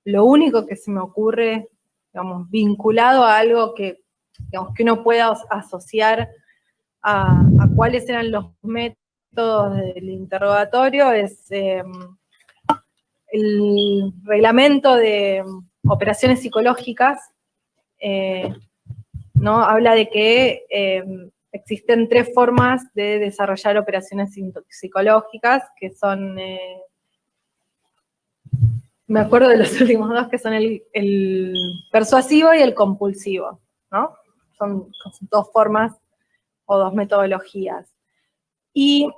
Lo único que se me ocurre, digamos, vinculado a algo que, digamos, que uno pueda asociar a cuáles eran los métodos del interrogatorio, es el reglamento de operaciones psicológicas, ¿no? Habla de que existen 3 formas de desarrollar operaciones psicológicas, que son, me acuerdo de los últimos 2, que son el persuasivo y el compulsivo, ¿no? Son 2 formas o 2 metodologías. Y,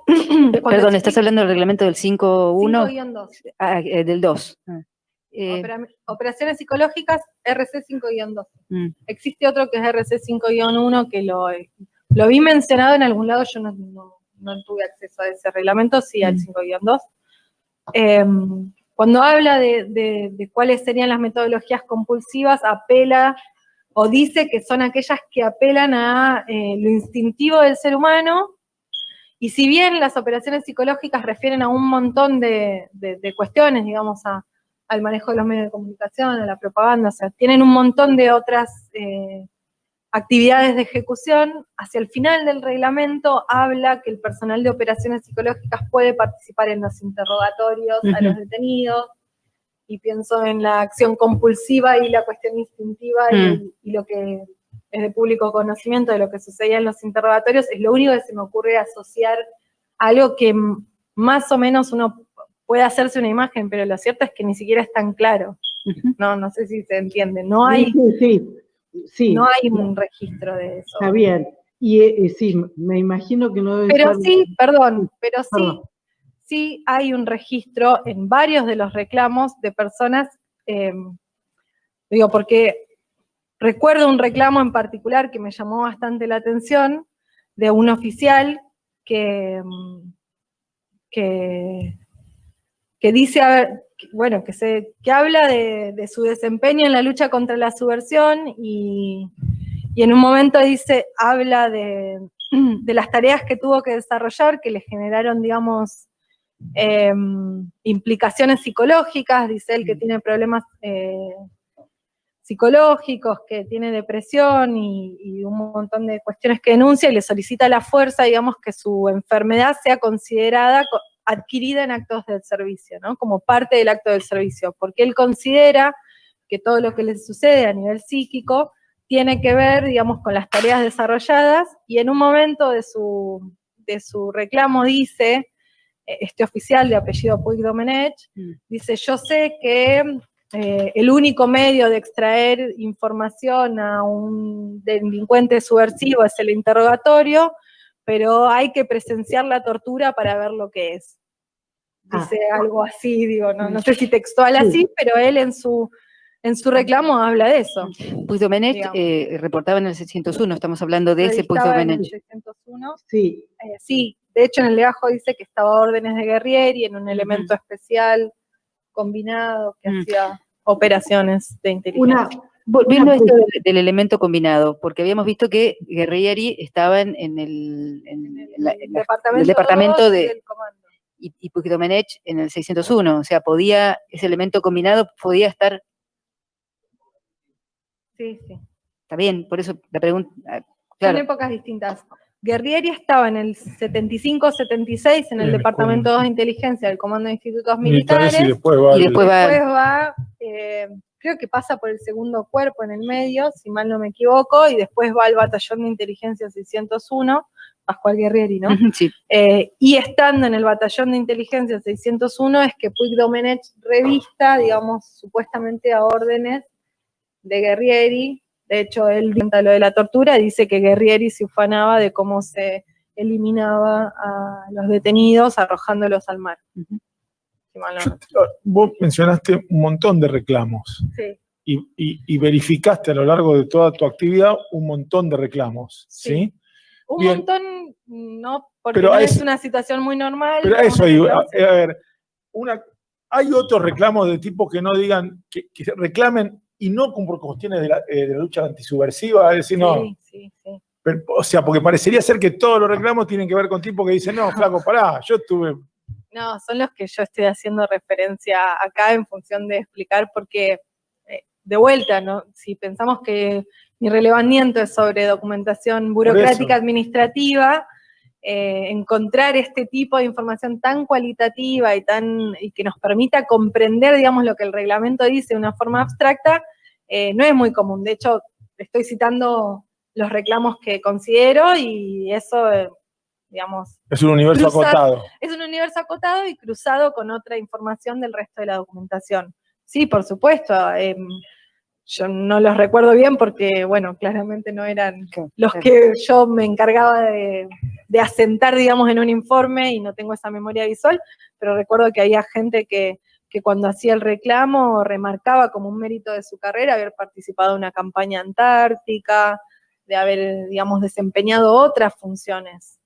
perdón, ¿estás hablando del reglamento del 5.1? 5-2. Ah, del 2. Operaciones psicológicas, RC 5-2. Existe otro que es RC 5-1, que lo vi mencionado en algún lado, yo no tuve acceso a ese reglamento, sí al 5-2. Cuando habla de cuáles serían las metodologías compulsivas, apela o dice que son aquellas que apelan a lo instintivo del ser humano. Y si bien las operaciones psicológicas refieren a un montón de cuestiones, digamos, al manejo de los medios de comunicación, a la propaganda, o sea, tienen un montón de otras actividades de ejecución, hacia el final del reglamento habla que el personal de operaciones psicológicas puede participar en los interrogatorios a los detenidos, y pienso en la acción compulsiva y la cuestión instintiva y lo que es de público conocimiento de lo que sucedía en los interrogatorios. Es lo único que se me ocurre asociar a algo que más o menos uno puede hacerse una imagen, pero lo cierto es que ni siquiera es tan claro. No sé si se entiende. No hay, sí. No hay un registro de eso. Está bien. Y sí, me imagino que no debe pero ser... sí, perdón, pero sí hay un registro en varios de los reclamos de personas, digo, porque recuerdo un reclamo en particular que me llamó bastante la atención, de un oficial que dice, a ver, bueno, que habla de su desempeño en la lucha contra la subversión, y en un momento habla de las tareas que tuvo que desarrollar, que le generaron, digamos, implicaciones psicológicas, dice él que tiene problemas psicológicos, que tiene depresión y un montón de cuestiones que denuncia, y le solicita a la fuerza, digamos, que su enfermedad sea considerada adquirida en actos del servicio, ¿no? Como parte del acto del servicio, porque él considera que todo lo que le sucede a nivel psíquico tiene que ver, digamos, con las tareas desarrolladas, y en un momento de su reclamo dice, este oficial de apellido Puig-Domenech, dice: yo sé que el único medio de extraer información a un delincuente subversivo es el interrogatorio, pero hay que presenciar la tortura para ver lo que es. Dice algo así, digo, no sé si textual así, pero él en su reclamo habla de eso. Puig-Domenech reportaba en el 601, estamos hablando de ese Puig-Domenech. 601. Sí. Sí, de hecho en el legajo dice que estaba a órdenes de Guerrieri en un elemento especial combinado que hacía operaciones de inteligencia. Volviendo a esto del elemento combinado, porque habíamos visto que Guerrieri estaba en el departamento del comando. Y Puig-Domenech en el 601, o sea, ese elemento combinado podía estar... Sí, sí. Está bien, por eso la pregunta... Son épocas distintas. Guerrieri estaba en el 75-76 en el Departamento 2 de Inteligencia del Comando de Institutos Militares, y después va, creo que pasa por el segundo cuerpo en el medio, si mal no me equivoco, y después va al Batallón de Inteligencia 601, Pascual Guerrieri, ¿no? Sí. Y estando en el Batallón de Inteligencia 601 es que Puig-Domenech revista, digamos, supuestamente a órdenes de Guerrieri. De hecho, él cuenta lo de la tortura, dice que Guerrieri se ufanaba de cómo se eliminaba a los detenidos arrojándolos al mar. Vos mencionaste un montón de reclamos. Sí. Y verificaste a lo largo de toda tu actividad un montón de reclamos, ¿sí? Un Bien. montón, no, porque Pero no es una situación muy normal. Pero eso, a ver, hay otros reclamos de tipo que no digan, que reclamen y no por cuestiones de la lucha antisubversiva, es decir, no. Sí. Pero, o sea, porque parecería ser que todos los reclamos tienen que ver con tipos que dicen, no, flaco, pará, yo estuve... No, son los que yo estoy haciendo referencia acá en función de explicar, porque, de vuelta, ¿no? Si pensamos que mi relevamiento es sobre documentación burocrática administrativa, encontrar este tipo de información tan cualitativa y que nos permita comprender, digamos, lo que el reglamento dice de una forma abstracta, no es muy común. De hecho, estoy citando los reclamos que considero y eso, digamos... Es un universo acotado. Es un universo acotado y cruzado con otra información del resto de la documentación. Sí, por supuesto. Yo no los recuerdo bien porque, bueno, claramente no eran los que yo me encargaba de asentar, digamos, en un informe y no tengo esa memoria visual, pero recuerdo que había gente que cuando hacía el reclamo remarcaba como un mérito de su carrera haber participado en una campaña antártica, de haber, digamos, desempeñado otras funciones.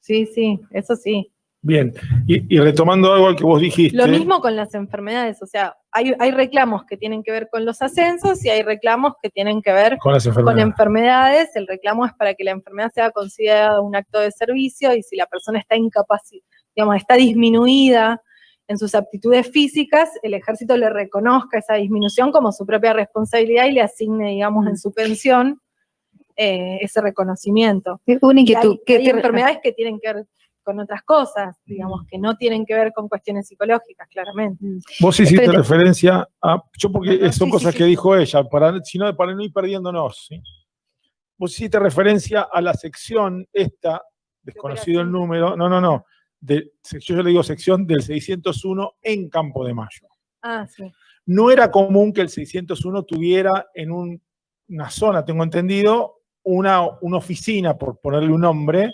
Sí, eso sí. Bien, y retomando algo al que vos dijiste. Lo mismo con las enfermedades, o sea, hay reclamos que tienen que ver con los ascensos y hay reclamos que tienen que ver con enfermedades. El reclamo es para que la enfermedad sea considerada un acto de servicio y si la persona está digamos, está disminuida en sus aptitudes físicas, el ejército le reconozca esa disminución como su propia responsabilidad y le asigne, digamos, en su pensión ese reconocimiento. Una inquietud. Hay enfermedades que tienen que ver con otras cosas, digamos, que no tienen que ver con cuestiones psicológicas, claramente. Vos hiciste referencia a... porque son cosas que dijo ella, para no ir perdiéndonos, ¿sí? Vos hiciste referencia a la sección esta, desconocido el número, yo le digo sección del 601 en Campo de Mayo. Ah, sí. No era común que el 601 tuviera en una zona, tengo entendido, una oficina, por ponerle un nombre,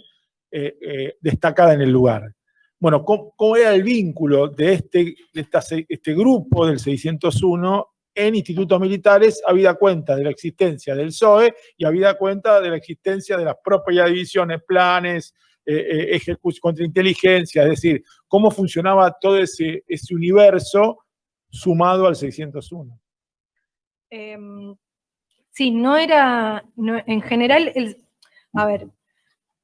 destacada en el lugar. Bueno, ¿cómo era el vínculo de este grupo del 601 en institutos militares, habida cuenta de la existencia del SOE y habida cuenta de la existencia de las propias divisiones, planes, ejecución, contrainteligencia? Es decir, ¿cómo funcionaba todo ese universo sumado al 601? Sí, no era, en general,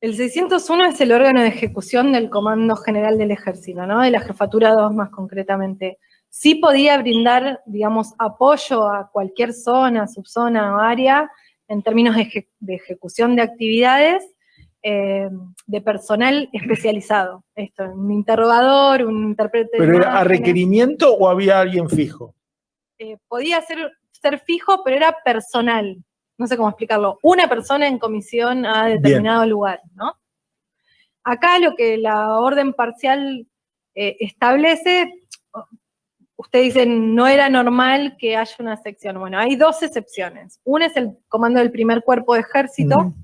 El 601 es el órgano de ejecución del Comando General del Ejército, ¿no? De la Jefatura 2 más concretamente. Sí podía brindar, digamos, apoyo a cualquier zona, subzona o área en términos de ejecución de actividades de personal especializado. Esto, un interrogador, un intérprete de ¿Pero era a imágenes. requerimiento o había alguien fijo? Podía ser fijo, pero era personal. No sé cómo explicarlo. Una persona en comisión a determinado lugar, ¿no? Acá lo que la orden parcial establece, usted dice, no era normal que haya una sección. Bueno, hay dos excepciones. Una es el comando del primer cuerpo de ejército,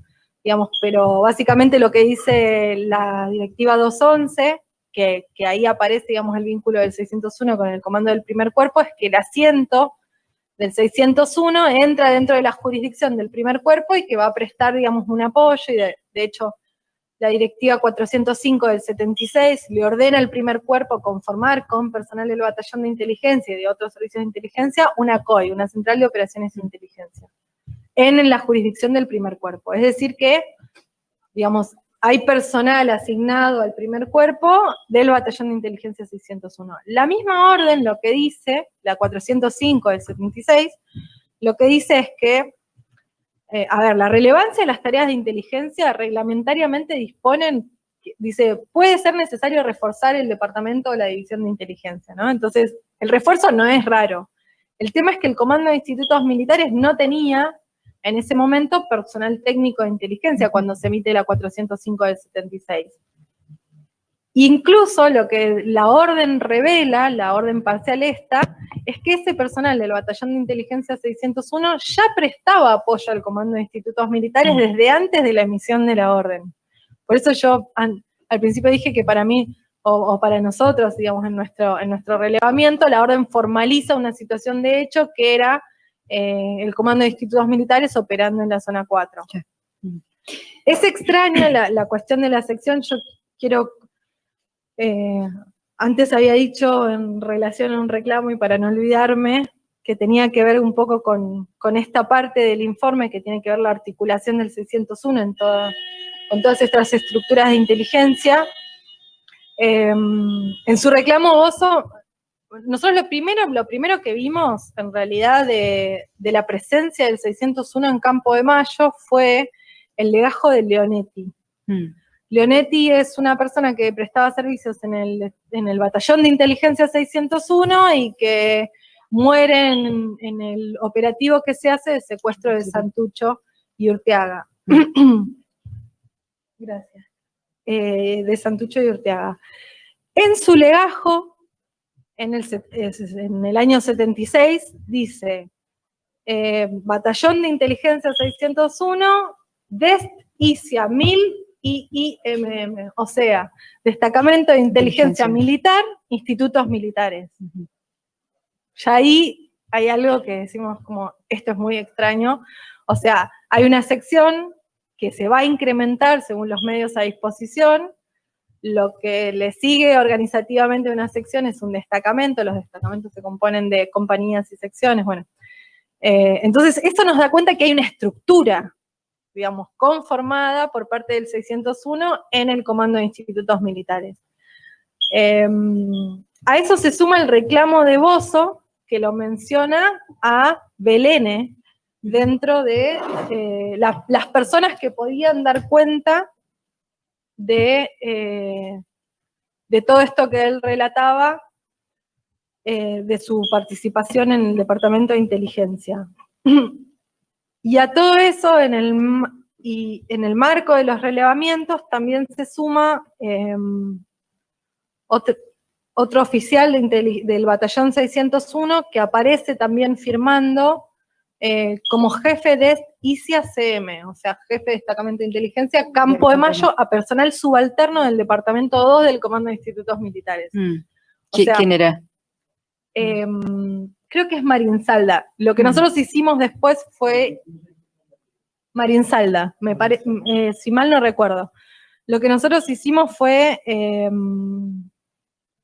digamos, pero básicamente lo que dice la directiva 211, que ahí aparece, digamos, el vínculo del 601 con el comando del primer cuerpo, es que el asiento del 601 entra dentro de la jurisdicción del primer cuerpo y que va a prestar, digamos, un apoyo, y de hecho, la directiva 405 del 76 le ordena al primer cuerpo conformar con personal del batallón de inteligencia y de otros servicios de inteligencia una COI, una central de operaciones de inteligencia, en la jurisdicción del primer cuerpo. Es decir que, digamos, hay personal asignado al primer cuerpo del batallón de inteligencia 601. La misma orden lo que dice, la 405 del 76, lo que dice es que, la relevancia de las tareas de inteligencia reglamentariamente disponen, dice, puede ser necesario reforzar el departamento o la división de inteligencia, ¿no? Entonces, el refuerzo no es raro. El tema es que el Comando de Institutos Militares no tenía, en ese momento, personal técnico de inteligencia cuando se emite la 405 del 76. Incluso lo que la orden revela, la orden parcial esta, es que ese personal del Batallón de Inteligencia 601 ya prestaba apoyo al Comando de Institutos Militares desde antes de la emisión de la orden. Por eso yo al principio dije que para mí, o para nosotros, digamos, en nuestro relevamiento, la orden formaliza una situación de hecho que era el Comando de Institutos Militares operando en la zona 4. Es extraña la cuestión de la sección. Yo quiero... antes había dicho en relación a un reclamo, y para no olvidarme, que tenía que ver un poco con esta parte del informe que tiene que ver la articulación del 601 con todas estas estructuras de inteligencia. En su reclamo Bozo, nosotros lo primero que vimos en realidad de la presencia del 601 en Campo de Mayo fue el legajo de Leonetti. Leonetti es una persona que prestaba servicios en el batallón de inteligencia 601 y que muere en el operativo que se hace de secuestro de Santucho y Urteaga. Gracias. De Santucho y Urteaga. En su legajo, en el año 76, dice, batallón de inteligencia 601, Dest ICIA 1000, IIMM, o sea, Destacamento de Inteligencia Militar, Institutos Militares. Ya ahí hay algo que decimos como, esto es muy extraño, o sea, hay una sección que se va a incrementar según los medios a disposición, lo que le sigue organizativamente a una sección es un destacamento, los destacamentos se componen de compañías y secciones, bueno. Entonces, esto nos da cuenta que hay una estructura, digamos, conformada por parte del 601 en el Comando de Institutos Militares. A eso se suma el reclamo de Bozo, que lo menciona a Belene, dentro de las personas que podían dar cuenta de todo esto que él relataba, de su participación en el Departamento de Inteligencia. Y a todo eso, en el marco de los relevamientos, también se suma otro oficial del batallón 601 que aparece también firmando como jefe de ICIA CM, o sea, jefe de Destacamento de Inteligencia, Campo de Mayo, a personal subalterno del Departamento 2 del Comando de Institutos Militares. ¿Quién era? Creo que es Marinsalda. Lo que nosotros hicimos después fue Marinsalda, si mal no recuerdo. Lo que nosotros hicimos fue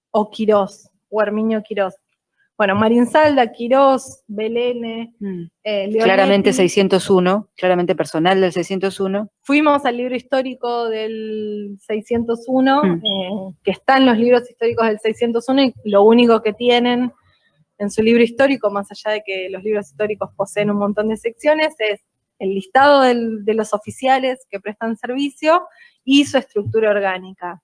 o Quirós, o Herminio Quirós. bueno, Marinsalda, Quirós, Belene, Leonetti. Claramente 601, claramente personal del 601. Fuimos al libro histórico del 601, que está en los libros históricos del 601, y lo único que tienen en su libro histórico, más allá de que los libros históricos poseen un montón de secciones, es el listado de los oficiales que prestan servicio y su estructura orgánica.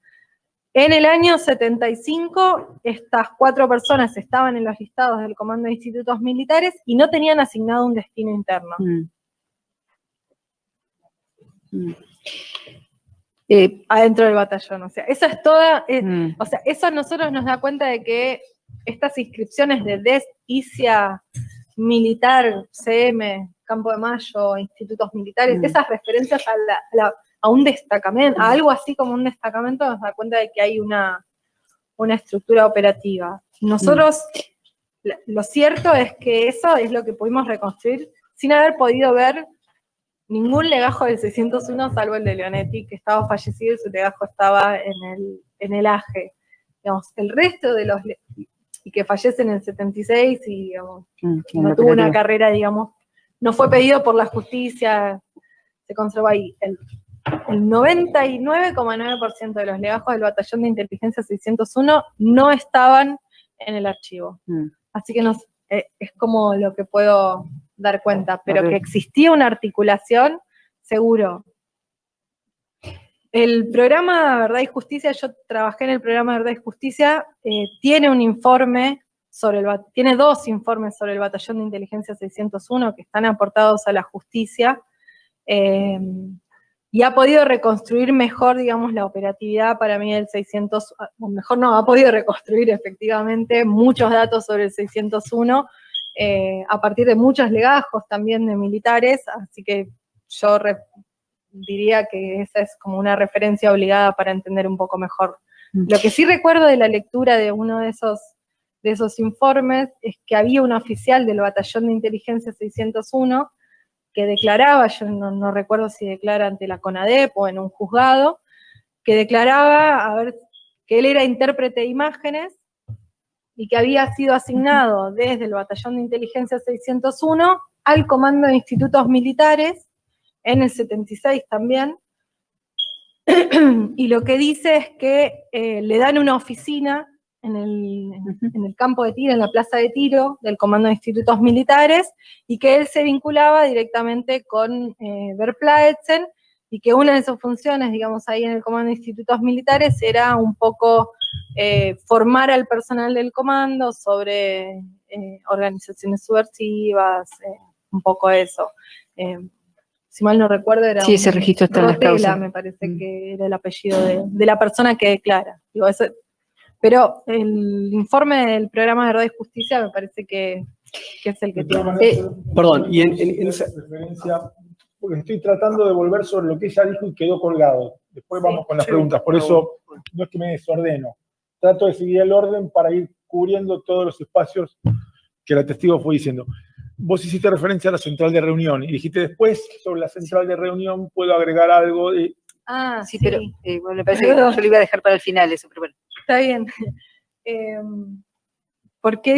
En el año 75, estas 4 personas estaban en los listados del Comando de Institutos Militares y no tenían asignado un destino interno. Adentro del batallón, o sea, eso es toda, o sea, eso a nosotros nos da cuenta de que estas inscripciones de DES, ICIA, Militar, CM, Campo de Mayo, Institutos Militares, esas referencias a un destacamento, a algo así como un destacamento, nos da cuenta de que hay una estructura operativa. Nosotros, lo cierto es que eso es lo que pudimos reconstruir sin haber podido ver ningún legajo del 601, salvo el de Leonetti, que estaba fallecido y su legajo estaba en el AGE. Digamos, el resto de los, y que fallece en el 76 y digamos, no tuvo una carrera, digamos, no fue pedido por la justicia, se conservó ahí. El 99,9% de los legajos del Batallón de Inteligencia 601 no estaban en el archivo. Así que es como lo que puedo dar cuenta, pero que existía una articulación, seguro. El programa Verdad y Justicia, yo trabajé en el programa Verdad y Justicia, tiene un informe tiene 2 informes sobre el Batallón de Inteligencia 601 que están aportados a la justicia, y ha podido reconstruir mejor, digamos, la operatividad para mí del 600, o mejor no, ha podido reconstruir efectivamente muchos datos sobre el 601, a partir de muchos legajos también de militares, así que yo diría que esa es como una referencia obligada para entender un poco mejor. Lo que sí recuerdo de la lectura de uno de esos informes es que había un oficial del Batallón de Inteligencia 601 que declaraba, yo no recuerdo si declara ante la CONADEP o en un juzgado, que declaraba que él era intérprete de imágenes y que había sido asignado desde el Batallón de Inteligencia 601 al Comando de Institutos Militares, en el 76 también, y lo que dice es que le dan una oficina en el campo de tiro, en la plaza de tiro del Comando de Institutos Militares, y que él se vinculaba directamente con Verplaetsen, y que una de sus funciones, digamos, ahí en el Comando de Institutos Militares era un poco formar al personal del comando sobre organizaciones subversivas, un poco eso. Si mal no recuerdo, era ese registro está en las Rotela, causas. me parece que era el apellido de la persona que declara. Digo, pero el informe del programa de Verdad y Justicia me parece que es el que tiene. Perdón, y en esa referencia, porque estoy tratando de volver sobre lo que ella dijo y quedó colgado. Después vamos con las preguntas, por eso no es que me desordeno. Trato de seguir el orden para ir cubriendo todos los espacios que la testigo fue diciendo. Vos hiciste referencia a la central de reunión y dijiste después sobre la central de reunión puedo agregar algo de... Sí, pero bueno, me parece que yo lo iba a dejar para el final eso, pero bueno. Está bien. ¿Por qué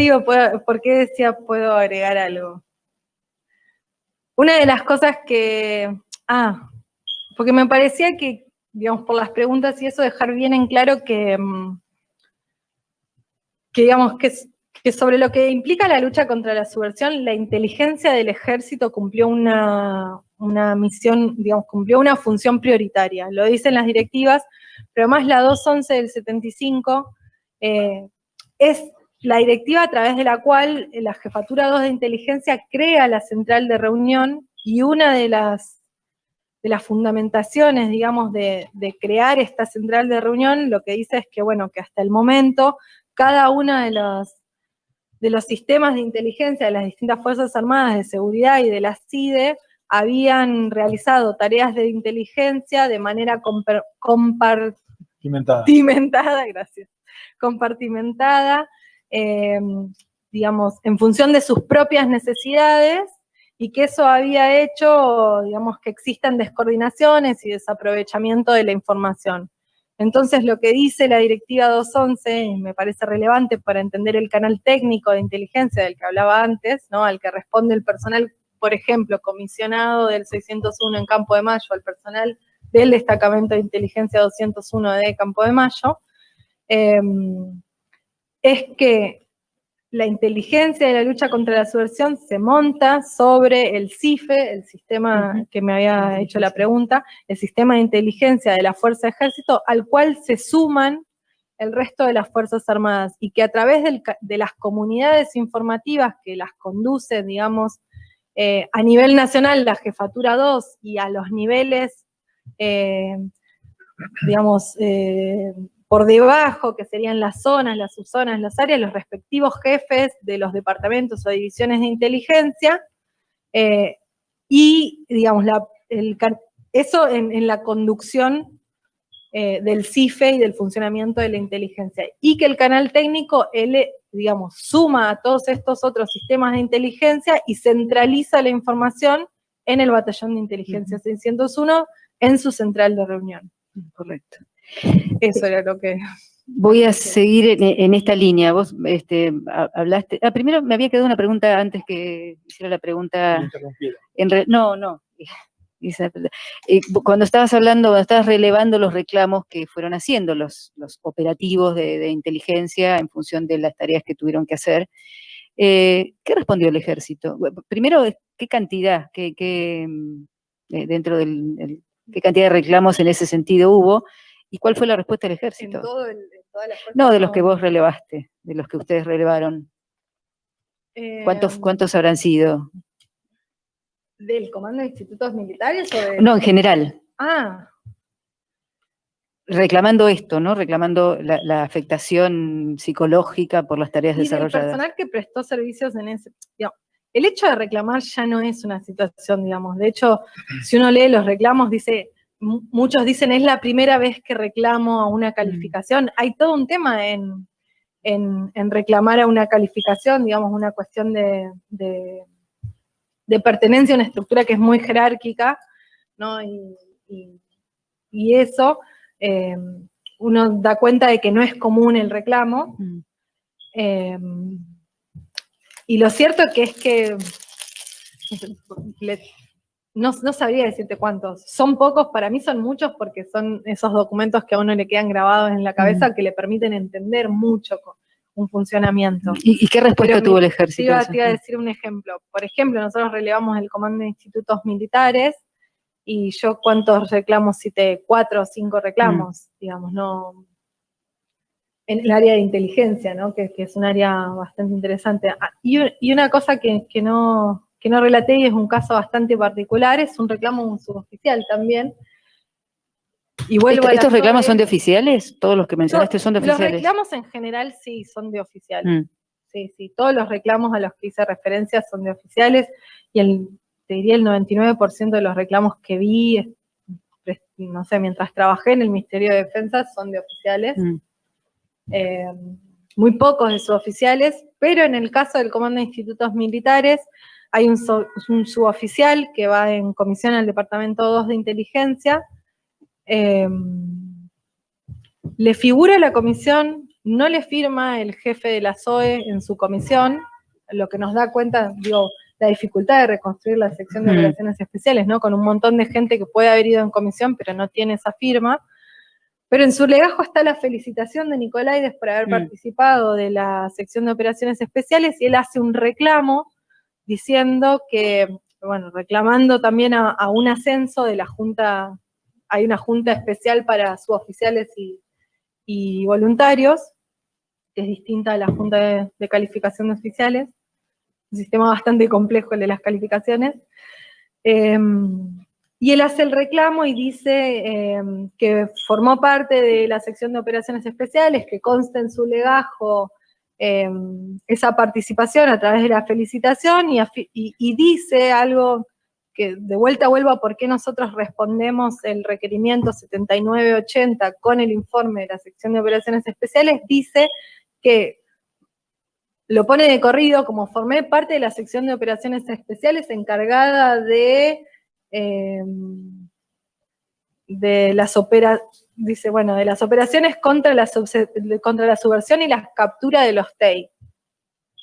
decía puedo agregar algo? Una de las cosas que... porque me parecía que, digamos, por las preguntas y eso, dejar bien en claro que digamos, que sobre lo que implica la lucha contra la subversión, la inteligencia del ejército cumplió una misión, digamos, cumplió una función prioritaria. Lo dicen las directivas, pero además la 211 del 75 es la directiva a través de la cual la Jefatura 2 de Inteligencia crea la central de reunión, y una de las fundamentaciones, digamos, de crear esta central de reunión, lo que dice es que, bueno, que hasta el momento cada una de los sistemas de inteligencia de las distintas Fuerzas Armadas, de Seguridad y de la CIDE habían realizado tareas de inteligencia de manera compartimentada, gracias, compartimentada, digamos, en función de sus propias necesidades, y que eso había hecho, digamos, que existan descoordinaciones y desaprovechamiento de la información. Entonces, lo que dice la Directiva 211, y me parece relevante para entender el canal técnico de inteligencia del que hablaba antes, ¿no? Al que responde el personal, por ejemplo, comisionado del 601 en Campo de Mayo, al personal del destacamento de inteligencia 201 de Campo de Mayo, es que la inteligencia de la lucha contra la subversión se monta sobre el CIFE, el sistema que me había hecho la pregunta, el sistema de inteligencia de la Fuerza de Ejército, al cual se suman el resto de las Fuerzas Armadas, y que a través de las comunidades informativas que las conduce, digamos, a nivel nacional, la Jefatura 2, y a los niveles, digamos, por debajo, que serían las zonas, las subzonas, las áreas, los respectivos jefes de los departamentos o divisiones de inteligencia, y, digamos, eso en la conducción del CIFE y del funcionamiento de la inteligencia, y que el canal técnico, digamos, suma a todos estos otros sistemas de inteligencia y centraliza la información en el Batallón de Inteligencia 601 en su central de reunión. Correcto. Eso era lo que... Voy a seguir en esta línea. Vos hablaste... primero me había quedado una pregunta antes que hiciera la pregunta... No. Cuando estabas relevando los reclamos que fueron haciendo los operativos de inteligencia en función de las tareas que tuvieron que hacer, ¿qué respondió el ejército? Primero, ¿qué cantidad, dentro del... ¿Qué cantidad de reclamos en ese sentido hubo? ¿Y cuál fue la respuesta del ejército? En toda la fuerza. No, de los que vos relevaste, de los que ustedes relevaron. ¿Cuántos habrán sido? ¿Del Comando de Institutos Militares o de...? No, en general. Ah. Reclamando esto, ¿no? Reclamando la afectación psicológica por las tareas desarrolladas. Y del personal que prestó servicios en ese... Digamos, el hecho de reclamar ya no es una situación, digamos. De hecho, si uno lee los reclamos, muchos dicen, es la primera vez que reclamo a una calificación. Hay todo un tema en reclamar a una calificación, digamos, una cuestión de pertenencia a una estructura que es muy jerárquica, ¿no? Y eso, uno da cuenta de que no es común el reclamo. Y lo cierto que es que no sabría decirte cuántos. Son pocos, para mí son muchos, porque son esos documentos que a uno le quedan grabados en la cabeza que le permiten entender mucho un funcionamiento. ¿Y qué respuesta tuvo el ejército? Te iba a decir un ejemplo. Por ejemplo, nosotros relevamos el Comando de Institutos Militares, y yo ¿cuántos reclamos cité? 4 o 5 reclamos, digamos, no... En el área de inteligencia, ¿no? Que es un área bastante interesante. Y una cosa que no relaté, y es un caso bastante particular, es un reclamo de un suboficial también. Y vuelvo ¿Estos reclamos son de oficiales? ¿Todos los que mencionaste son de oficiales? Los reclamos en general sí son de oficiales. Sí, todos los reclamos a los que hice referencia son de oficiales, y te diría el 99% de los reclamos que vi, no sé, mientras trabajé en el Ministerio de Defensa, son de oficiales. Muy pocos de suboficiales, pero en el caso del Comando de Institutos Militares hay un suboficial que va en comisión al Departamento 2 de Inteligencia, le figura la comisión, no le firma el jefe de la SOE en su comisión, lo que nos da cuenta, digo, la dificultad de reconstruir la sección de operaciones especiales, ¿no? Con un montón de gente que puede haber ido en comisión, pero no tiene esa firma. Pero en su legajo está la felicitación de Nicolaides por haber participado de la sección de operaciones especiales, y él hace un reclamo diciendo que, bueno, reclamando también a un ascenso de la Junta. Hay una junta especial para suboficiales y voluntarios, que es distinta a la junta de calificación de oficiales, un sistema bastante complejo el de las calificaciones. Y él hace el reclamo y dice que formó parte de la sección de operaciones especiales, que consta en su legajo esa participación a través de la felicitación, y dice algo que de vuelta vuelvo a por qué nosotros respondemos el requerimiento 7980 con el informe de la sección de operaciones especiales. Dice que lo pone de corrido, como formé parte de la sección de operaciones especiales encargada de las dice, bueno, de las operaciones contra la subversión y la captura de los TEI,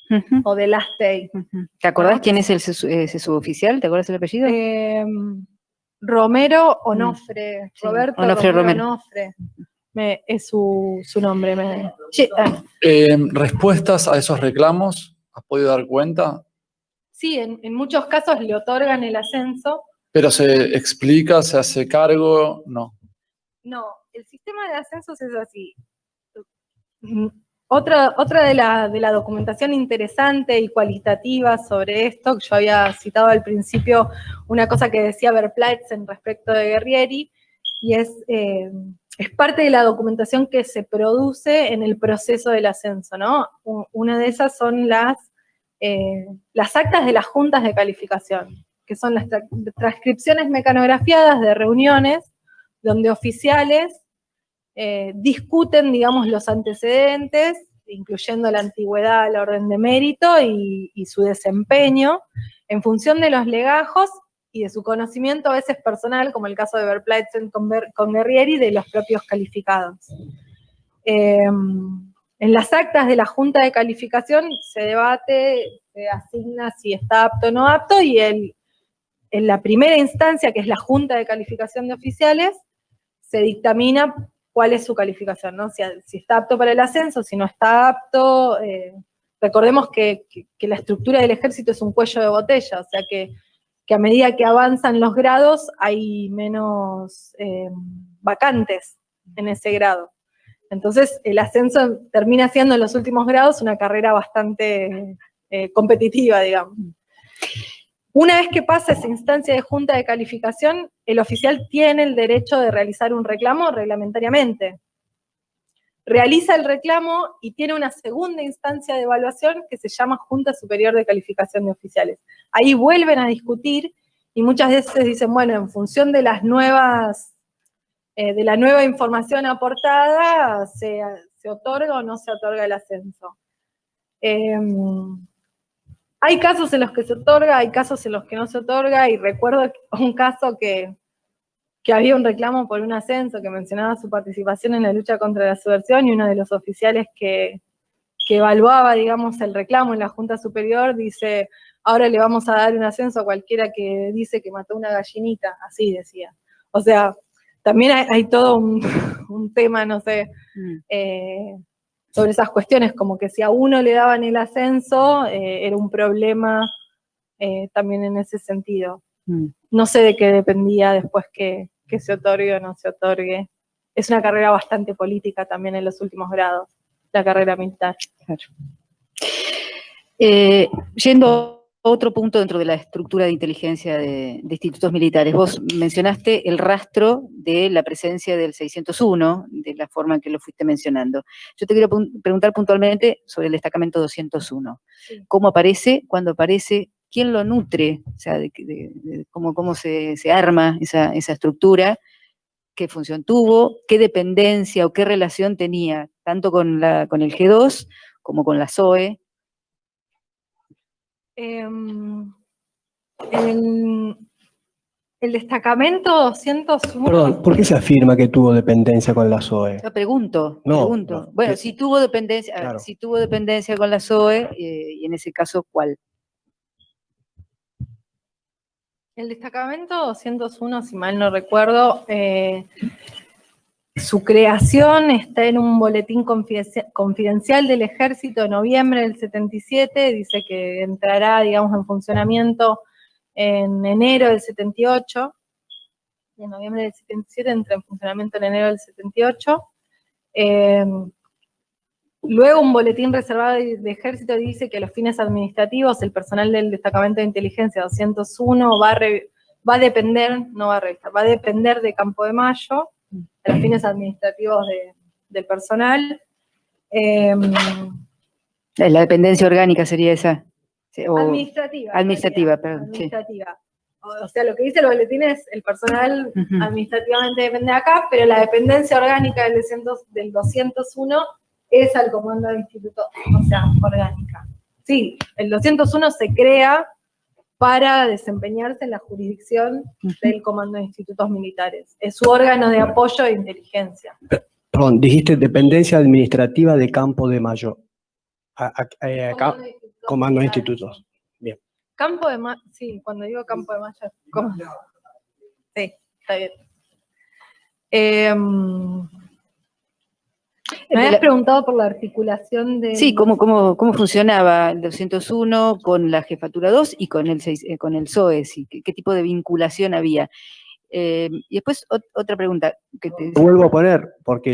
Ujú, o de las TEI. ujú. ¿Te acordás ¿No? quién es ese suboficial? ¿Te acuerdas el apellido? Romero Onofre, Sí, Roberto Onofre Romero Romero. Onofre, es su nombre. ¿Respuestas a esos reclamos? ¿Has podido dar cuenta? Sí, en muchos casos le otorgan el ascenso. ¿Pero se explica, se hace cargo? No. No, el sistema de ascensos es así. Otra de la documentación interesante y cualitativa sobre esto, yo había citado al principio una cosa que decía Verpleitzen respecto de Guerrieri, y es parte de la documentación que se produce en el proceso del ascenso, ¿no? Una de esas son las actas de las juntas de calificación, que son las transcripciones mecanografiadas de reuniones donde oficiales discuten, digamos, los antecedentes, incluyendo la antigüedad, el orden de mérito y su desempeño, en función de los legajos y de su conocimiento a veces personal, como el caso de Verpleitzen con Guerrieri, de los propios calificados. En las actas de la Junta de Calificación se debate, se asigna si está apto o no apto, y en la primera instancia, que es la Junta de Calificación de Oficiales, se dictamina cuál es su calificación, ¿no? Si está apto para el ascenso, si no está apto. Recordemos que la estructura del ejército es un cuello de botella, o sea que a medida que avanzan los grados hay menos vacantes en ese grado. Entonces el ascenso termina siendo en los últimos grados una carrera bastante competitiva, digamos. Una vez que pasa esa instancia de junta de calificación, el oficial tiene el derecho de realizar un reclamo reglamentariamente. Realiza el reclamo y tiene una segunda instancia de evaluación que se llama Junta Superior de Calificación de Oficiales. Ahí vuelven a discutir y muchas veces dicen, bueno, en función de las nuevas, de la nueva información aportada, se otorga o no se otorga el ascenso. Hay casos en los que se otorga, hay casos en los que no se otorga, y recuerdo un caso que había un reclamo por un ascenso que mencionaba su participación en la lucha contra la subversión, y uno de los oficiales que evaluaba, digamos, el reclamo en la Junta Superior dice, ahora le vamos a dar un ascenso a cualquiera que dice que mató una gallinita, así decía. O sea, también hay todo un tema, no sé, sobre esas cuestiones, como que si a uno le daban el ascenso, era un problema también en ese sentido. No sé de qué dependía después que se otorgue o no se otorgue. Es una carrera bastante política también en los últimos grados, la carrera militar. Claro. Yendo a otro punto dentro de la estructura de inteligencia de institutos militares, vos mencionaste el rastro de la presencia del 601, de la forma en que lo fuiste mencionando. Yo te quiero preguntar puntualmente sobre el destacamento 201. Sí. ¿Cómo aparece? ¿Cuándo aparece? ¿Quién lo nutre? O sea, cómo se arma esa estructura, qué función tuvo, qué dependencia o qué relación tenía, tanto con el G2 como con la SOE. El destacamento 201... Perdón, ¿por qué se afirma que tuvo dependencia con la SOE? Yo pregunto. No. Bueno, si tuvo dependencia, Claro. si tuvo dependencia con la SOE, y en ese caso, ¿cuál? El destacamento 201, si mal no recuerdo, su creación está en un boletín confidencial del Ejército de noviembre del 77, dice que entrará, digamos, en funcionamiento en enero del 78, en noviembre del 77 entra en funcionamiento en enero del 78. Luego un boletín reservado de Ejército dice que a los fines administrativos el personal del destacamento de inteligencia 201 va a depender, no va a revisar, va a depender de Campo de Mayo, a los fines administrativos del personal. La dependencia orgánica sería esa. Administrativa. Administrativa, perdón. Administrativa. Sí. O sea, lo que dice el boletín es el personal administrativamente depende de acá, pero la dependencia orgánica del 201 es al comando de instituto, o sea, orgánica. Sí, el 201 se crea para desempeñarse en la jurisdicción del Comando de Institutos Militares. Es su órgano de apoyo e inteligencia. Perdón, dijiste dependencia administrativa de Campo de Mayo. Acá, Comando de Institutos. Bien. Campo de Mayo, sí, cuando digo Campo de Mayo, ¿cómo? Sí, está bien. Me habías preguntado por la articulación de... Sí, ¿cómo funcionaba el 201 con la Jefatura 2 y con el SOE? ¿Sí? ¿Qué tipo de vinculación había? Y después otra pregunta. Vuelvo a poner, porque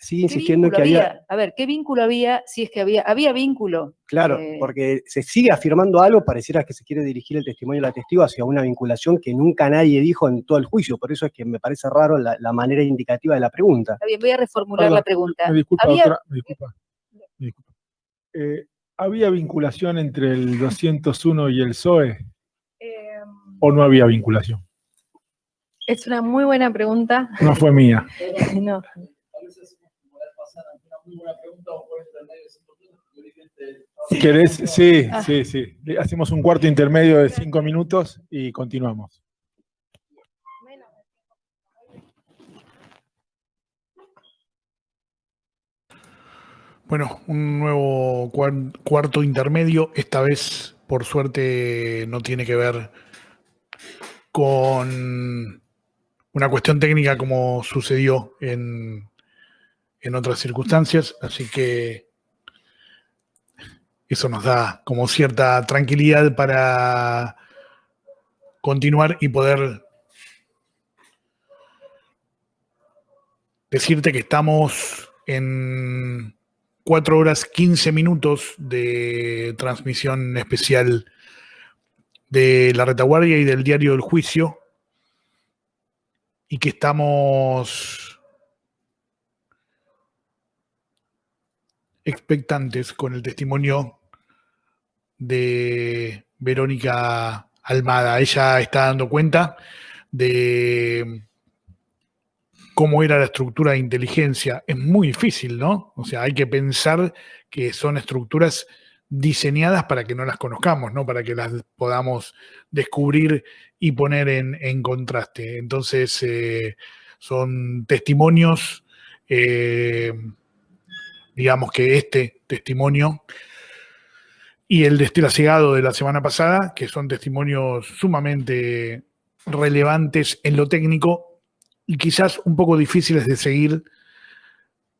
sigue ¿Qué insistiendo vínculo que había... A ver, ¿qué vínculo había? Si es que había vínculo. Claro, porque se sigue afirmando algo, pareciera que se quiere dirigir el testimonio de la testigo hacia una vinculación que nunca nadie dijo en todo el jucio, por eso es que me parece raro la manera indicativa de la pregunta. Está bien, voy a reformular la pregunta. Me disculpa, doctora, me disculpa. ¿Había vinculación entre el 201 y el SOE? ¿O no había vinculación? Es una muy buena pregunta. No fue mía. No. ¿Querés? Sí. Hacemos un cuarto intermedio de 5 minutos y continuamos. Bueno, un nuevo cuarto intermedio. Esta vez, por suerte, no tiene que ver con una cuestión técnica como sucedió en otras circunstancias, así que eso nos da como cierta tranquilidad para continuar y poder decirte que estamos en 4 horas 15 minutos de transmisión especial de La Retaguardia y del Diario del Juicio, y que estamos expectantes con el testimonio de Verónica Almada. Ella está dando cuenta de cómo era la estructura de inteligencia. Es muy difícil, ¿no? O sea, hay que pensar que son estructuras diseñadas para que no las conozcamos, ¿no? Para que las podamos descubrir y poner en contraste. Entonces, son testimonios, digamos que este testimonio y el de Estela Segado de la semana pasada, que son testimonios sumamente relevantes en lo técnico y quizás un poco difíciles de seguir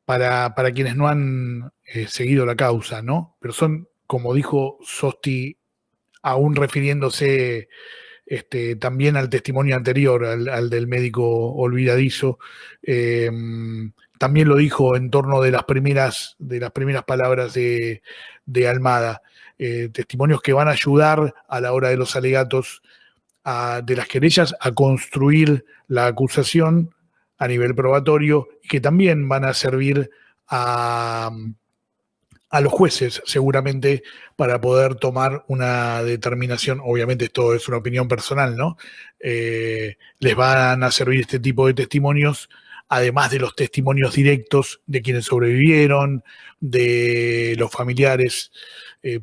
para quienes no han seguido la causa, ¿no? Pero son, como dijo Sosti, aún refiriéndose también al testimonio anterior, al del médico olvidadizo, también lo dijo en torno de las primeras palabras de Almada. Testimonios que van a ayudar a la hora de los alegatos de las querellas a construir la acusación a nivel probatorio, y que también van a servir a los jueces seguramente para poder tomar una determinación. Obviamente esto es una opinión personal, ¿no? Les van a servir este tipo de testimonios, además de los testimonios directos de quienes sobrevivieron, de los familiares,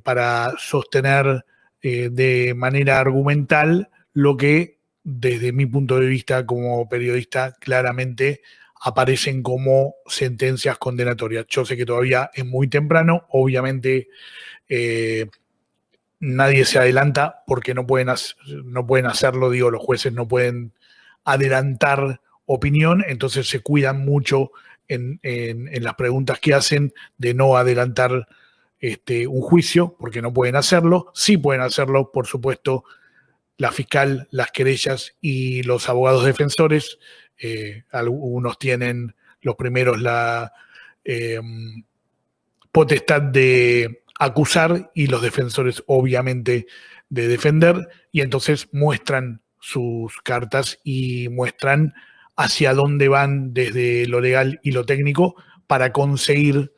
para sostener de manera argumental lo que, desde mi punto de vista como periodista, claramente aparecen como sentencias condenatorias. Yo sé que todavía es muy temprano, obviamente nadie se adelanta porque no pueden hacerlo, digo, los jueces no pueden adelantar opinión, entonces se cuidan mucho en las preguntas que hacen de no adelantar un juicio, porque no pueden hacerlo. Sí pueden hacerlo, por supuesto, la fiscal, las querellas y los abogados defensores. Algunos tienen, los primeros, la potestad de acusar y los defensores obviamente de defender, y entonces muestran sus cartas y muestran hacia dónde van desde lo legal y lo técnico para conseguir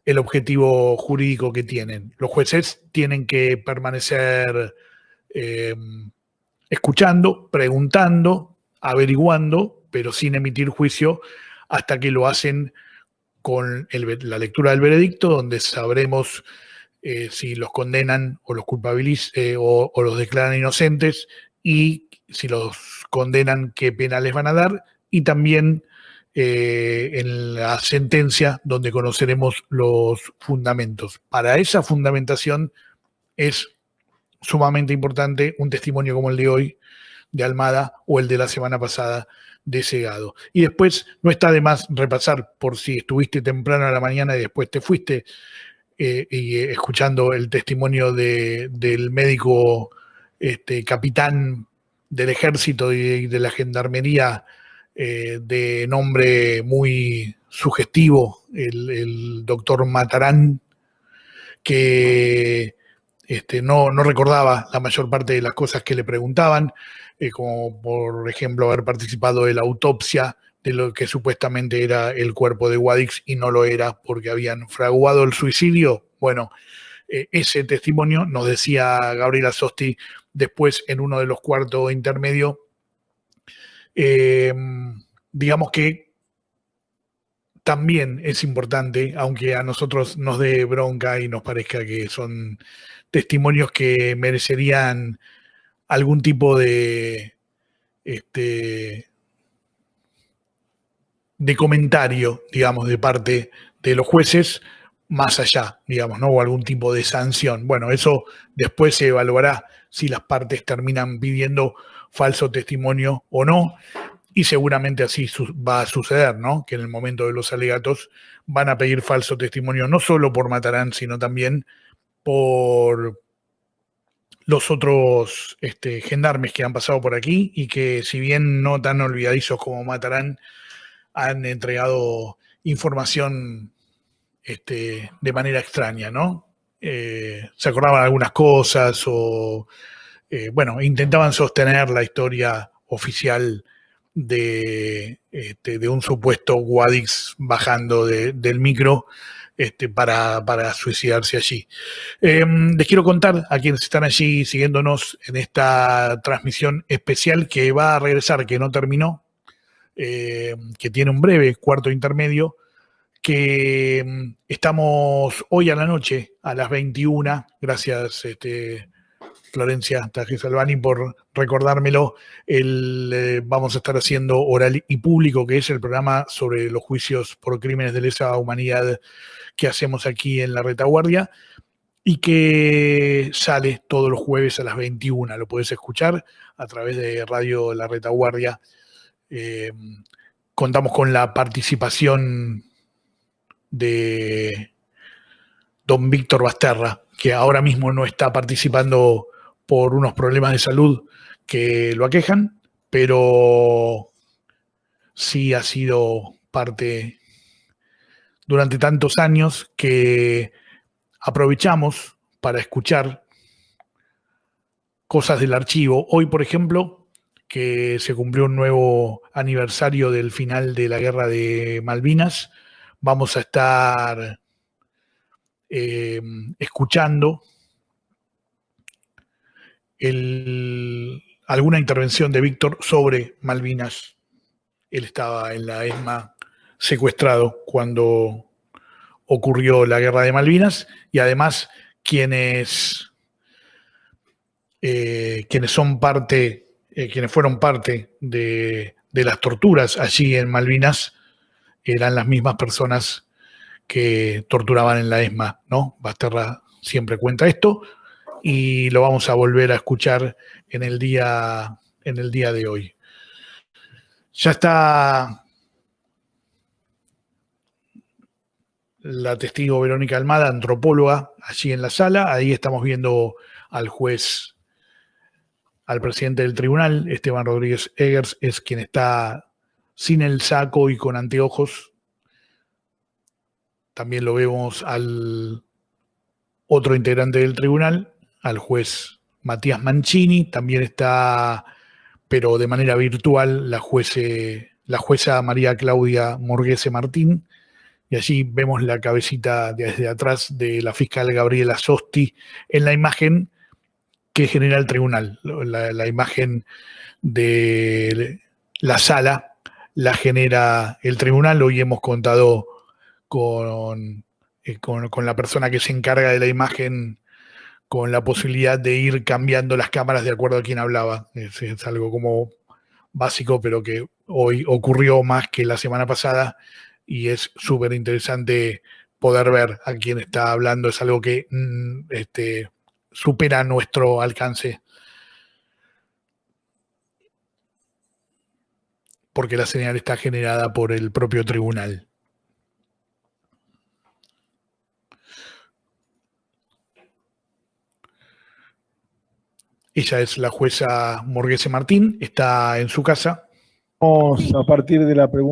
el objetivo jurídico que tienen. Los jueces tienen que permanecer escuchando, preguntando, averiguando, pero sin emitir juicio, hasta que lo hacen con la lectura del veredicto, donde sabremos si los condenan o los culpabilizan o los declaran inocentes, y si los condenan, qué pena les van a dar, y también en la sentencia donde conoceremos los fundamentos. Para esa fundamentación es sumamente importante un testimonio como el de hoy de Almada o el de la semana pasada de Segado. Y después no está de más repasar, por si estuviste temprano a la mañana y después te fuiste, y escuchando el testimonio del médico capitán del ejército y de la gendarmería, de nombre muy sugestivo, el doctor Matarán, que no recordaba la mayor parte de las cosas que le preguntaban, como por ejemplo haber participado de la autopsia de lo que supuestamente era el cuerpo de Guadix y no lo era porque habían fraguado el suicidio. Bueno, ese testimonio, nos decía Gabriela Sosti después en uno de los cuartos intermedios, digamos que también es importante, aunque a nosotros nos dé bronca y nos parezca que son testimonios que merecerían algún tipo de comentario, digamos, de parte de los jueces, más allá, digamos, ¿no? O algún tipo de sanción. Bueno, eso después se evaluará si las partes terminan pidiendo falso testimonio o no, y seguramente así va a suceder, ¿no? Que en el momento de los alegatos van a pedir falso testimonio, no solo por Matarán, sino también por los otros gendarmes que han pasado por aquí y que, si bien no tan olvidadizos como Matarán, han entregado información de manera extraña, ¿no? Se acordaban algunas cosas o, bueno, intentaban sostener la historia oficial de un supuesto Guadix bajando del micro para suicidarse allí. Les quiero contar a quienes están allí siguiéndonos en esta transmisión especial que va a regresar, que no terminó, que tiene un breve cuarto intermedio, que estamos hoy a la noche a las 21, gracias Florencia Tajes Albani por recordármelo, vamos a estar haciendo Oral y Público, que es el programa sobre los juicios por crímenes de lesa humanidad que hacemos aquí en La Retaguardia, y que sale todos los jueves a las 21. Lo puedes escuchar a través de Radio La Retaguardia. Contamos con la participación de don Víctor Basterra, que ahora mismo no está participando por unos problemas de salud que lo aquejan, pero sí ha sido parte durante tantos años que aprovechamos para escuchar cosas del archivo. Hoy, por ejemplo, que se cumplió un nuevo aniversario del final de la Guerra de Malvinas, vamos a estar escuchando alguna intervención de Víctor sobre Malvinas. Él estaba en la ESMA secuestrado cuando ocurrió la Guerra de Malvinas, y además quienes fueron parte de las torturas allí en Malvinas eran las mismas personas que torturaban en la ESMA, ¿no? Basterra siempre cuenta esto y lo vamos a volver a escuchar en el día de hoy. Ya está la testigo Verónica Almada, antropóloga, allí en la sala. Ahí estamos viendo al juez, al presidente del tribunal, Esteban Rodríguez Eggers, es quien está sin el saco y con anteojos. También lo vemos al otro integrante del tribunal, al juez Matías Mancini. También está, pero de manera virtual, la jueza María Claudia Morguese Martín. Y allí vemos la cabecita desde atrás de la fiscal Gabriela Sosti en la imagen que genera el tribunal. La imagen de la sala la genera el tribunal. Hoy hemos contado con con la persona que se encarga de la imagen, con la posibilidad de ir cambiando las cámaras de acuerdo a quién hablaba. Es algo como básico, pero que hoy ocurrió más que la semana pasada y es súper interesante poder ver a quién está hablando. Es algo que supera nuestro alcance, porque la señal está generada por el propio tribunal. Ella es la jueza Morguese Martín, está en su casa. Vamos a partir de la pregunta.